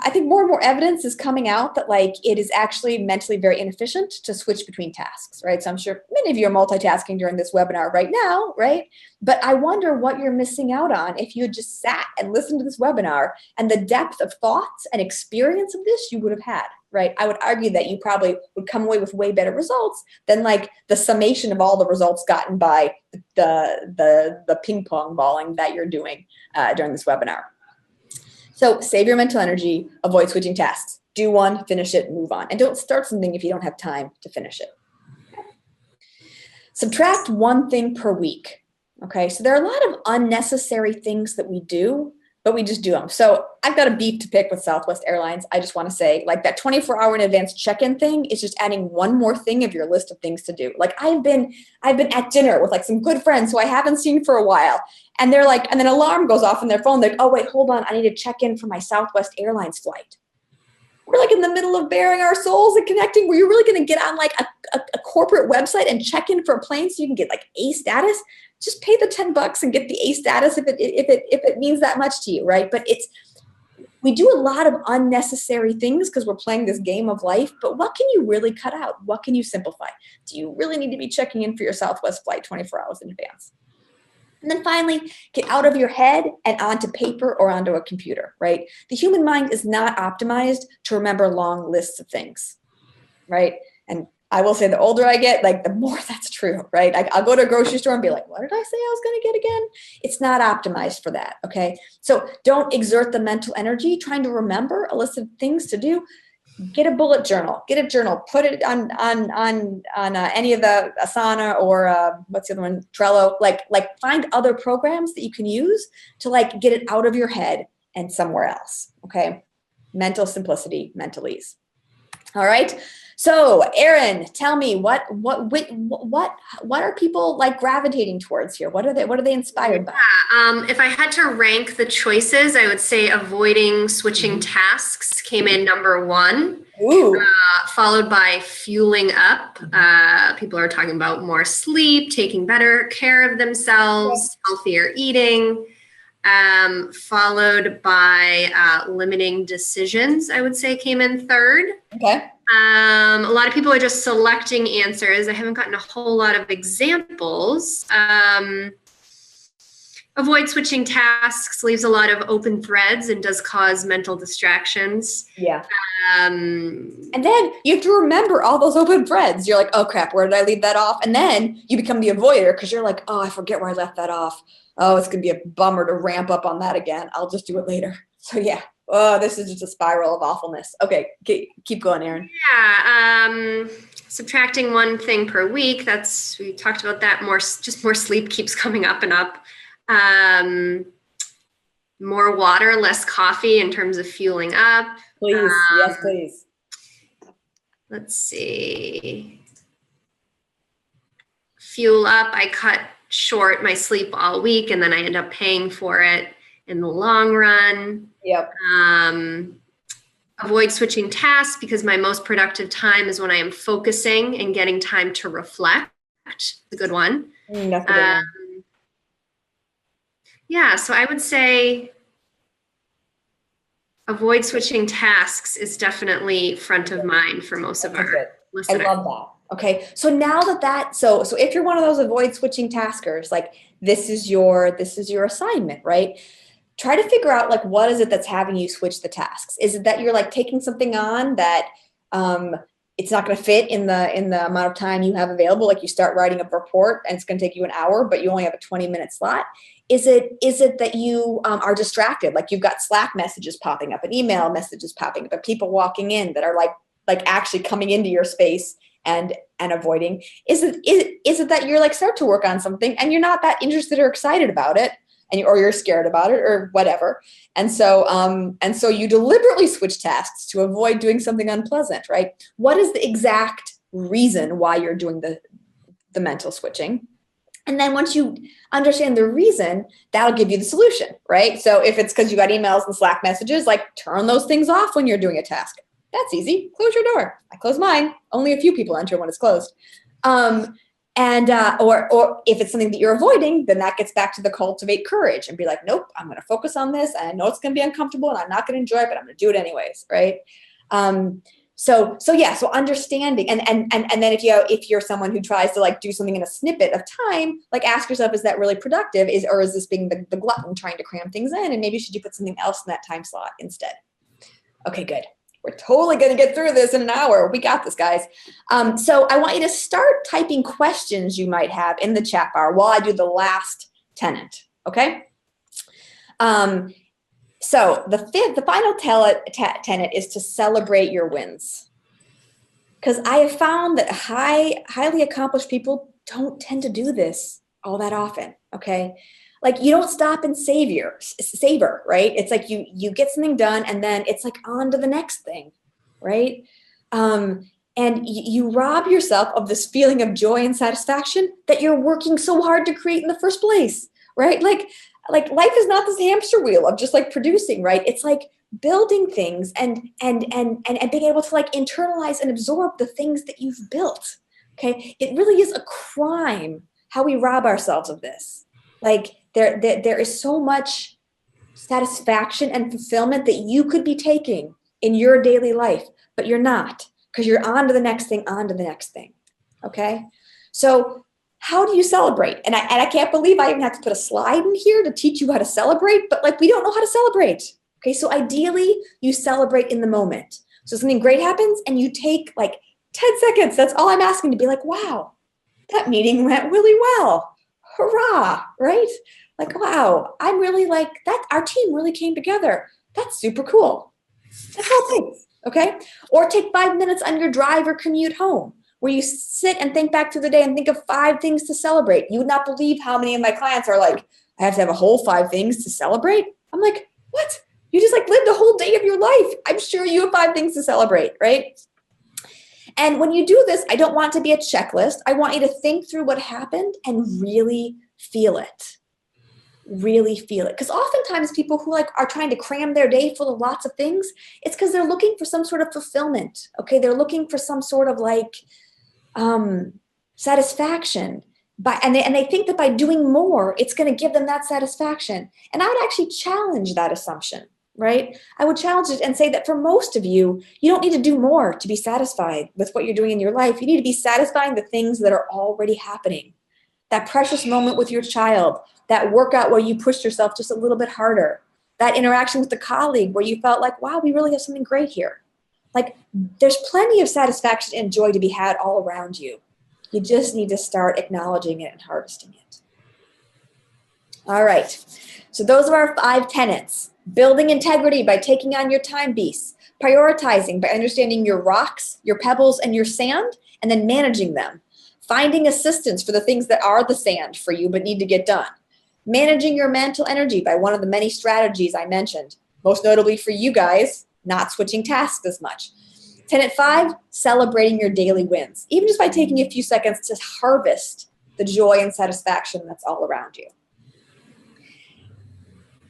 I think more and more evidence is coming out that like it is actually mentally very inefficient to switch between tasks, right? So I'm sure many of you are multitasking during this webinar right now, right? But I wonder what you're missing out on if you had just sat and listened to this webinar and the depth of thoughts and experience of this you would have had. right? I would argue that you probably would come away with way better results than like the summation of all the results gotten by the ping pong balling that you're doing during this webinar. So save your mental energy, avoid switching tasks. Do one, finish it, move on. And don't start something if you don't have time to finish it. Subtract one thing per week. Okay, so there are a lot of unnecessary things that we do, but we just do them. So I've got a beef to pick with Southwest Airlines. I just want to say, like, that 24-hour in advance check-in thing is just adding one more thing of your list of things to do. Like, I've been at dinner with like some good friends who I haven't seen for a while, and they're like, and then an alarm goes off on their phone. They're like, oh wait, hold on, I need to check in for my Southwest Airlines flight. We're like in the middle of bearing our souls and connecting. Were you really going to get on like a corporate website and check in for a plane so you can get like A status? Just pay the $10 and get the A status if it means that much to you, right? But we do a lot of unnecessary things because we're playing this game of life. But what can you really cut out? What can you simplify? Do you really need to be checking in for your Southwest flight 24 hours in advance? And then finally, get out of your head and onto paper or onto a computer, right? The human mind is not optimized to remember long lists of things, right? And I will say the older I get, like the more that's true, right? I'll go to a grocery store and be like, what did I say I was going to get again? It's not optimized for that, okay? So don't exert the mental energy trying to remember a list of things to do. Get a bullet journal. Get a journal. Put it on any of the Asana or what's the other one? Trello. Like find other programs that you can use to like get it out of your head and somewhere else. Okay, mental simplicity, mental ease. All right. So, Erin, tell me what are people like gravitating towards here? What are they inspired by? If I had to rank the choices, I would say avoiding switching tasks came in number one, followed by fueling up. People are talking about more sleep, taking better care of themselves, healthier eating, followed by limiting decisions, I would say came in third. Okay. A lot of people are just selecting answers. I haven't gotten a whole lot of examples. Avoid switching tasks leaves a lot of open threads and does cause mental distractions. Yeah. And then you have to remember all those open threads. You're like, oh crap, where did I leave that off? And then you become the avoider because you're like, oh, I forget where I left that off. Oh, it's going to be a bummer to ramp up on that again. I'll just do it later. So yeah. Oh, this is just a spiral of awfulness. Okay, keep going, Erin. Yeah, subtracting one thing per week. We talked about that more. Just more sleep keeps coming up and up. More water, less coffee in terms of fueling up. Please, yes, please. Let's see. Fuel up. I cut short my sleep all week, and then I end up paying for it in the long run. Yep. Avoid switching tasks because my most productive time is when I am focusing and getting time to reflect. A good one. That's a good one. Yeah, so I would say avoid switching tasks is definitely front of mind for most of our listeners. I love that. Okay, so now so if you're one of those avoid switching taskers, like this is your assignment, right? Try to figure out like what is it that's having you switch the tasks. Is it that you're like taking something on that it's not going to fit in the amount of time you have available? Like you start writing a report and it's going to take you an hour, but you only have a 20-minute slot. Is it that you are distracted? Like you've got Slack messages popping up and email messages popping up and people walking in that are like actually coming into your space and avoiding? Is it that you're like start to work on something and you're not that interested or excited about it? Or you're scared about it or whatever. And so you deliberately switch tasks to avoid doing something unpleasant, right? What is the exact reason why you're doing the mental switching? And then once you understand the reason, that'll give you the solution, right? So if it's because you got emails and Slack messages, like turn those things off when you're doing a task. That's easy. Close your door. I close mine. Only a few people enter when it's closed. Or if it's something that you're avoiding, then that gets back to the cultivate courage and be like, nope, I'm going to focus on this. And I know it's going to be uncomfortable and I'm not going to enjoy it, but I'm going to do it anyways. Right. So understanding and then if you're someone who tries to like do something in a snippet of time, like ask yourself, is that really productive? Or is this being the glutton trying to cram things in? And maybe should you put something else in that time slot instead? Okay, good. We're totally going to get through this in an hour. We got this, guys. So I want you to start typing questions you might have in the chat bar while I do the last tenet, okay? So the final tenet is to celebrate your wins. Because I have found that highly accomplished people don't tend to do this all that often, okay? Like you don't stop and savor, right? It's like you get something done and then it's like on to the next thing, right? And you rob yourself of this feeling of joy and satisfaction that you're working so hard to create in the first place, right? Like life is not this hamster wheel of just like producing, right? It's like building things and being able to like internalize and absorb the things that you've built, okay? It really is a crime how we rob ourselves of this. Like there is so much satisfaction and fulfillment that you could be taking in your daily life, but you're not, because you're on to the next thing, okay? So how do you celebrate? And I can't believe I even have to put a slide in here to teach you how to celebrate, but like we don't know how to celebrate, okay? So ideally, you celebrate in the moment. So something great happens and you take like 10 seconds. That's all I'm asking, to be like, wow, that meeting went really well. Hurrah, right? Like, wow, I'm really like that. Our team really came together. That's super cool. That's all things, okay? Or take 5 minutes on your drive or commute home, where you sit and think back through the day and think of 5 things to celebrate. You would not believe how many of my clients are like, I have to have a whole 5 things to celebrate. I'm like, what? You just like lived a whole day of your life. I'm sure you have 5 things to celebrate, right? And when you do this, I don't want it to be a checklist. I want you to think through what happened and really feel it. Really feel it. Because oftentimes people who like are trying to cram their day full of lots of things, it's because they're looking for some sort of fulfillment. Okay, they're looking for some sort of like satisfaction. And they think that by doing more, it's going to give them that satisfaction. And I would actually challenge that assumption, right? I would challenge it and say that for most of you, you don't need to do more to be satisfied with what you're doing in your life. You need to be satisfying the things that are already happening. That precious moment with your child, that workout where you pushed yourself just a little bit harder, that interaction with the colleague where you felt like, wow, we really have something great here. Like there's plenty of satisfaction and joy to be had all around you. You just need to start acknowledging it and harvesting it. All right. So those are our 5 tenets. Building integrity by taking on your time beasts. Prioritizing by understanding your rocks, your pebbles, and your sand, and then managing them. Finding assistance for the things that are the sand for you but need to get done. Managing your mental energy by one of the many strategies I mentioned. Most notably for you guys, not switching tasks as much. Tenet 5, celebrating your daily wins. Even just by taking a few seconds to harvest the joy and satisfaction that's all around you.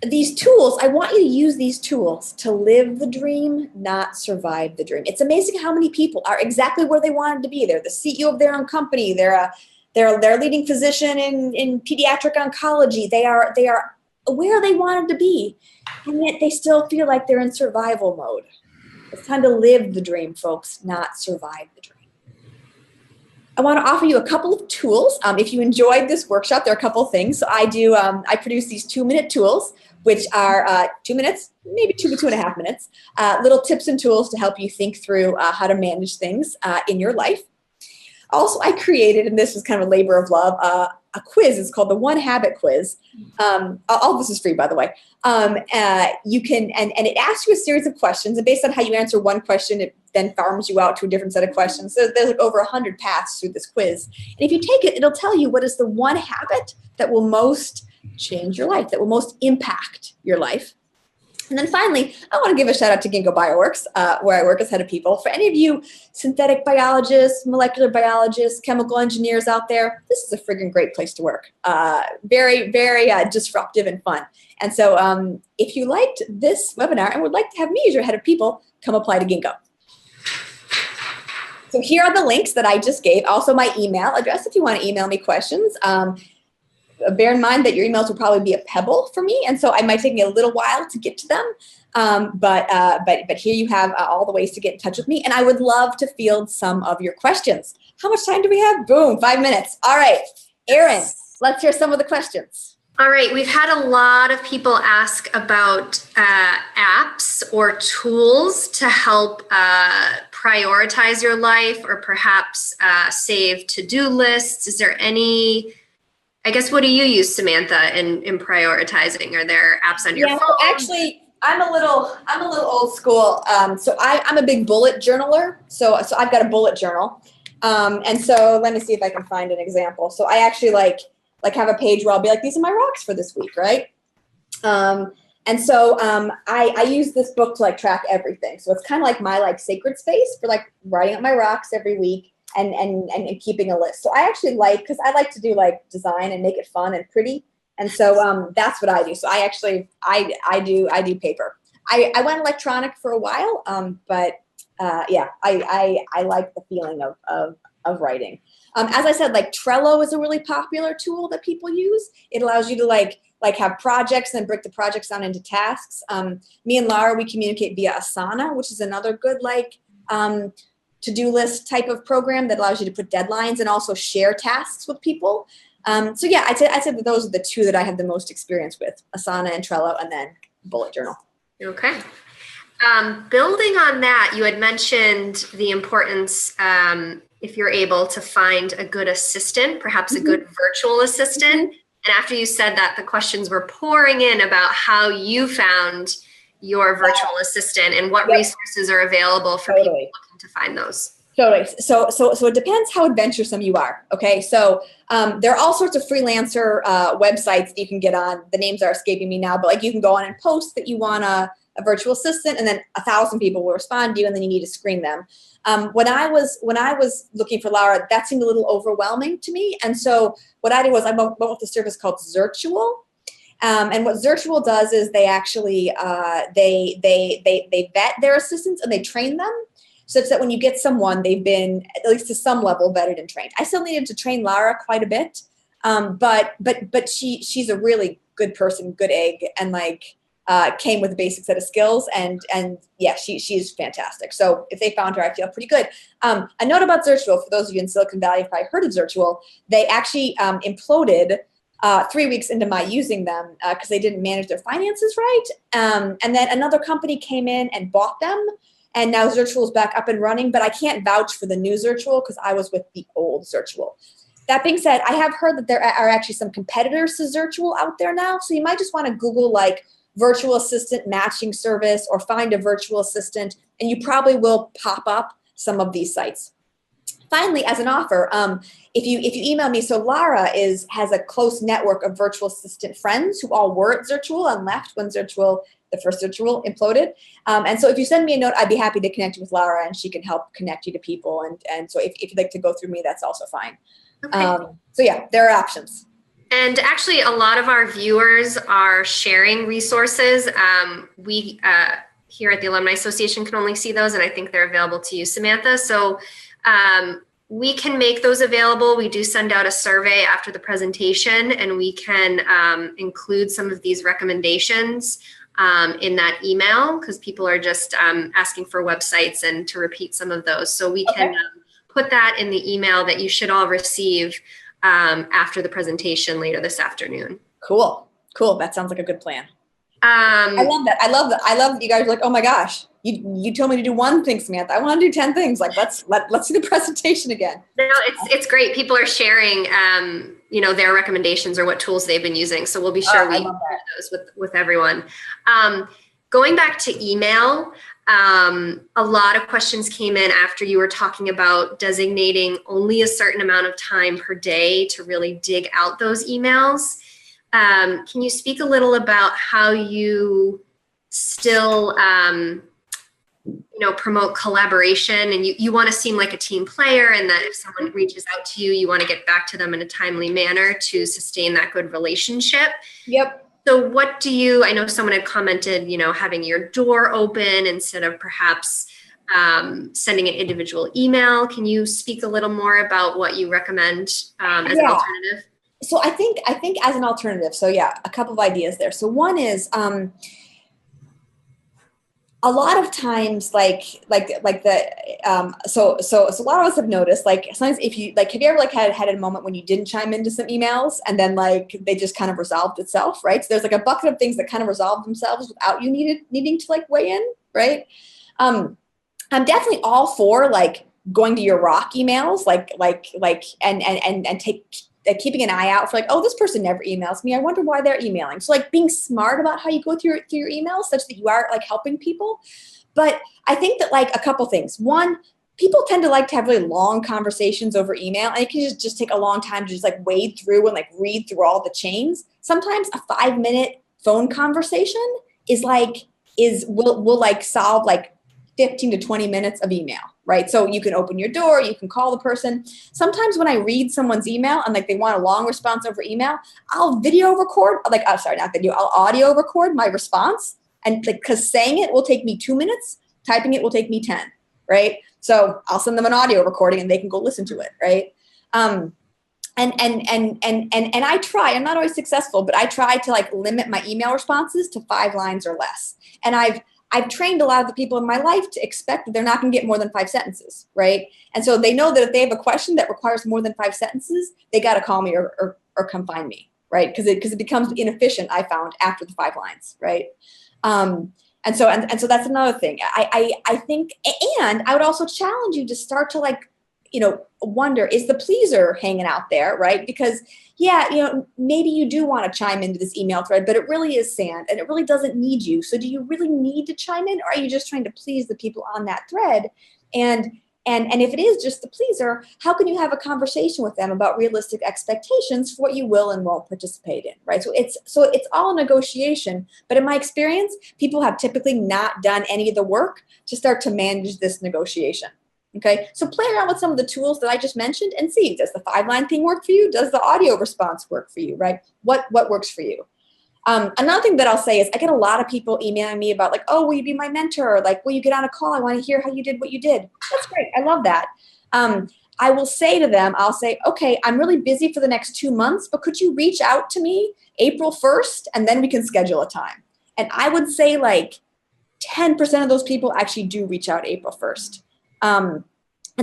These tools, I want you to use these tools to live the dream, not survive the dream. It's amazing how many people are exactly where they wanted to be. They're the CEO of their own company. They're leading physician in pediatric oncology. They are where they wanted to be, and yet they still feel like they're in survival mode. It's time to live the dream, folks, not survive the dream. I want to offer you a couple of tools. If you enjoyed this workshop, there are a couple of things. So I produce these 2-minute tools, which are 2 minutes, maybe 2 to 2.5 minutes, little tips and tools to help you think through how to manage things in your life. Also, I created, and this was kind of a labor of love, a quiz. It's called the 1 Habit Quiz. All this is free, by the way. You can, and it asks you a series of questions, and based on how you answer one question, it then farms you out to a different set of questions. So there's like over 100 paths through this quiz. And if you take it, it'll tell you what is the one habit that will most change your life, that will most impact your life. And then finally, I want to give a shout out to Ginkgo Bioworks, where I work as head of people. For any of you synthetic biologists, molecular biologists, chemical engineers out there, this is a friggin' great place to work. Very, very disruptive and fun. And so if you liked this webinar and would like to have me as your head of people, come apply to Ginkgo. So here are the links that I just gave. Also my email address if you want to email me questions. Bear in mind that your emails will probably be a pebble for me, and so it might take me a little while to get to them. But here you have all the ways to get in touch with me, and I would love to field some of your questions. How much time do we have? Boom, 5 minutes. All right, Erin, let's hear some of the questions. All right, we've had a lot of people ask about apps or tools to help prioritize your life or perhaps save to-do lists. Is there any, I guess, what do you use, Samantha, in prioritizing? Are there apps on your Yeah, so phone? actually, I'm a little old school. So I'm a big bullet journaler. So I've got a bullet journal. And so let me see if I can find an example. So I actually like have a page where I'll be like, these are my rocks for this week, right? I use this book to like track everything. So it's kind of like my like sacred space for like writing up my rocks every week and keeping a list. So I actually like, because I like to do like design and make it fun and pretty. And so that's what I do. So I do paper. I went electronic for a while, but yeah, I like the feeling of writing. As I said, like Trello is a really popular tool that people use. It allows you to like have projects and break the projects down into tasks. Me and Laura, we communicate via Asana, which is another good to-do list type of program that allows you to put deadlines and also share tasks with people. So yeah, I'd say that those are the two that I have the most experience with: Asana and Trello, and then bullet journal. Okay. Building on that, you had mentioned the importance, if you're able to find a good assistant, perhaps a good virtual assistant. And after you said that, the questions were pouring in about how you found your virtual assistant and what resources are available for people looking to find those. Totally. So it depends how adventuresome you are. Okay. So there are all sorts of freelancer websites that you can get on. The names are escaping me now, but like you can go on and post that you want a virtual assistant, and then 1,000 people will respond to you, and then you need to screen them. When I was looking for Laura, that seemed a little overwhelming to me, and so what I did was I went with a service called Zirtual. And what Zirtual does is they actually they vet their assistants and they train them such that when you get someone, they've been at least to some level vetted and trained. I still needed to train Lara quite a bit, but she's a really good person, good egg, and came with a basic set of skills, and yeah, she's fantastic. So if they found her, I feel pretty good. A note about Zirtual, for those of you in Silicon Valley, you've probably heard of Zirtual. They actually imploded 3 weeks into my using them because they didn't manage their finances right. And then another company came in and bought them. And now Zirtual is back up and running, but I can't vouch for the new Zirtual because I was with the old Zirtual. That being said, I have heard that there are actually some competitors to Zirtual out there now. So you might just want to Google like virtual assistant matching service or find a virtual assistant, and you probably will pop up some of these sites. Finally, as an offer, if you email me, so Lara has a close network of virtual assistant friends who all were at Zirtual and left when the first Zirtual imploded. And so if you send me a note, I'd be happy to connect you with Lara, and she can help connect you to people. And so if you'd like to go through me, that's also fine. Okay. So yeah, there are options. And actually, a lot of our viewers are sharing resources. We here at the Alumni Association can only see those, and I think they're available to you, Samantha. So we can make those available. We do send out a survey after the presentation, and we can include some of these recommendations in that email because people are just asking for websites and to repeat some of those. So we can put that in the email that you should all receive after the presentation later this afternoon. Cool. That sounds like a good plan. I love that. I love that you guys are like, oh my gosh, you told me to do one thing, Samantha. I want to do 10 things. Like let's do the presentation again. No, it's great. People are sharing their recommendations or what tools they've been using. So we'll be sure we share those with everyone. Going back to email, a lot of questions came in after you were talking about designating only a certain amount of time per day to really dig out those emails. Can you speak a little about how you still, promote collaboration, and you want to seem like a team player, and that if someone reaches out to you, you want to get back to them in a timely manner to sustain that good relationship? Yep. So what I know someone had commented, having your door open instead of perhaps sending an individual email. Can you speak a little more about what you recommend as an alternative? So I think as an alternative, so yeah, a couple of ideas there. So one is a lot of times, so a lot of us have noticed, like, sometimes if you, like, have you ever, like, had a moment when you didn't chime into some emails and then, like, they just kind of resolved itself, right? So there's, like, a bucket of things that kind of resolve themselves without you needing to, like, weigh in, right? Um, I'm definitely all for, like, going to your rock emails, and keeping an eye out for, like, oh, this person never emails me. I wonder why they're emailing. So, like, being smart about how you go through your emails such that you are, like, helping people. But I think that, like, a couple things. One, people tend to like to have really long conversations over email, and it can just take a long time to just, like, wade through and, like, read through all the chains. Sometimes a 5-minute phone conversation will like solve, like, 15 to 20 minutes of email, right? So you can open your door, you can call the person. Sometimes when I read someone's email and, like, they want a long response over email, I'll video record, like, oh, sorry, not video, I'll audio record my response. And, like, because saying it will take me 2 minutes, typing it will take me 10, right? So I'll send them an audio recording and they can go listen to it, right? And I try, I'm not always successful, but I try to, like, limit my email responses to 5 lines or less. And I've trained a lot of the people in my life to expect that they're not going to get more than 5 sentences, right? And so they know that if they have a question that requires more than 5 sentences, they got to call me or come find me, right? Because it becomes inefficient, I found, after the 5 lines, right? And so that's another thing. I think, and I would also challenge you to start to, like, wonder, is the pleaser hanging out there, right? Because, yeah, maybe you do want to chime into this email thread, but it really is sand and it really doesn't need you. So do you really need to chime in, or are you just trying to please the people on that thread? And if it is just the pleaser, how can you have a conversation with them about realistic expectations for what you will and won't participate in, right? So it's all negotiation. But in my experience, people have typically not done any of the work to start to manage this negotiation. Okay, so play around with some of the tools that I just mentioned and see, does the 5-line thing work for you? Does the audio response work for you, right? What works for you? Another thing that I'll say is I get a lot of people emailing me about, like, oh, will you be my mentor? Or, like, will you get on a call? I want to hear how you did what you did. That's great. I love that. I will say to them, I'll say, okay, I'm really busy for the next 2 months, but could you reach out to me April 1st and then we can schedule a time? And I would say, like, 10% of those people actually do reach out April 1st. And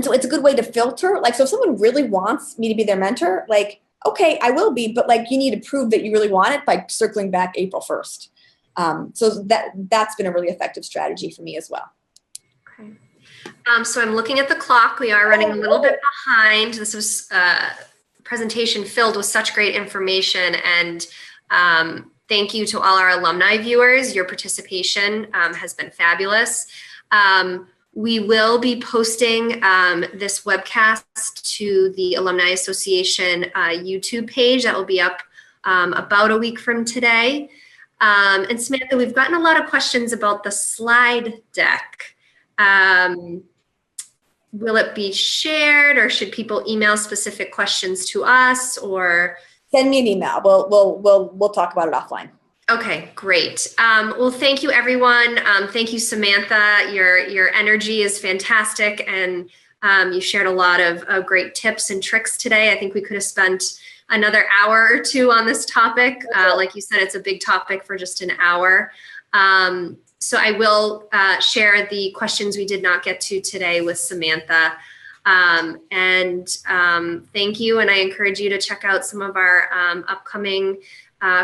so it's a good way to filter. Like, so if someone really wants me to be their mentor, like, okay, I will be, but, like, you need to prove that you really want it by circling back April 1st. So that's been a really effective strategy for me as well. Okay. So I'm looking at the clock. We are running a little bit behind. This was a presentation filled with such great information, and thank you to all our alumni viewers. Your participation has been fabulous. We will be posting this webcast to the Alumni Association YouTube page. That will be up about a week from today. And Samantha, we've gotten a lot of questions about the slide deck. Will it be shared, or should people email specific questions to us, or send me an email? We'll talk about it offline. Okay, great. Well, thank you, everyone. Thank you, Samantha. Your energy is fantastic, and you shared a lot of great tips and tricks today. I think we could have spent another hour or 2 on this topic. Like you said, it's a big topic for just an hour. So I will share the questions we did not get to today with Samantha. Thank you, and I encourage you to check out some of our upcoming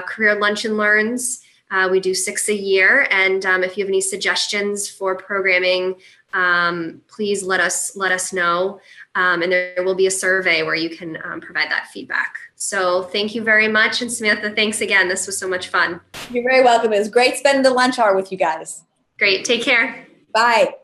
career lunch and learns. We do 6 a year, and if you have any suggestions for programming, please let us know. And there will be a survey where you can provide that feedback. So thank you very much. And Samantha, thanks again. This was so much fun. You're very welcome. It was great spending the lunch hour with you guys. Great. Take care. Bye.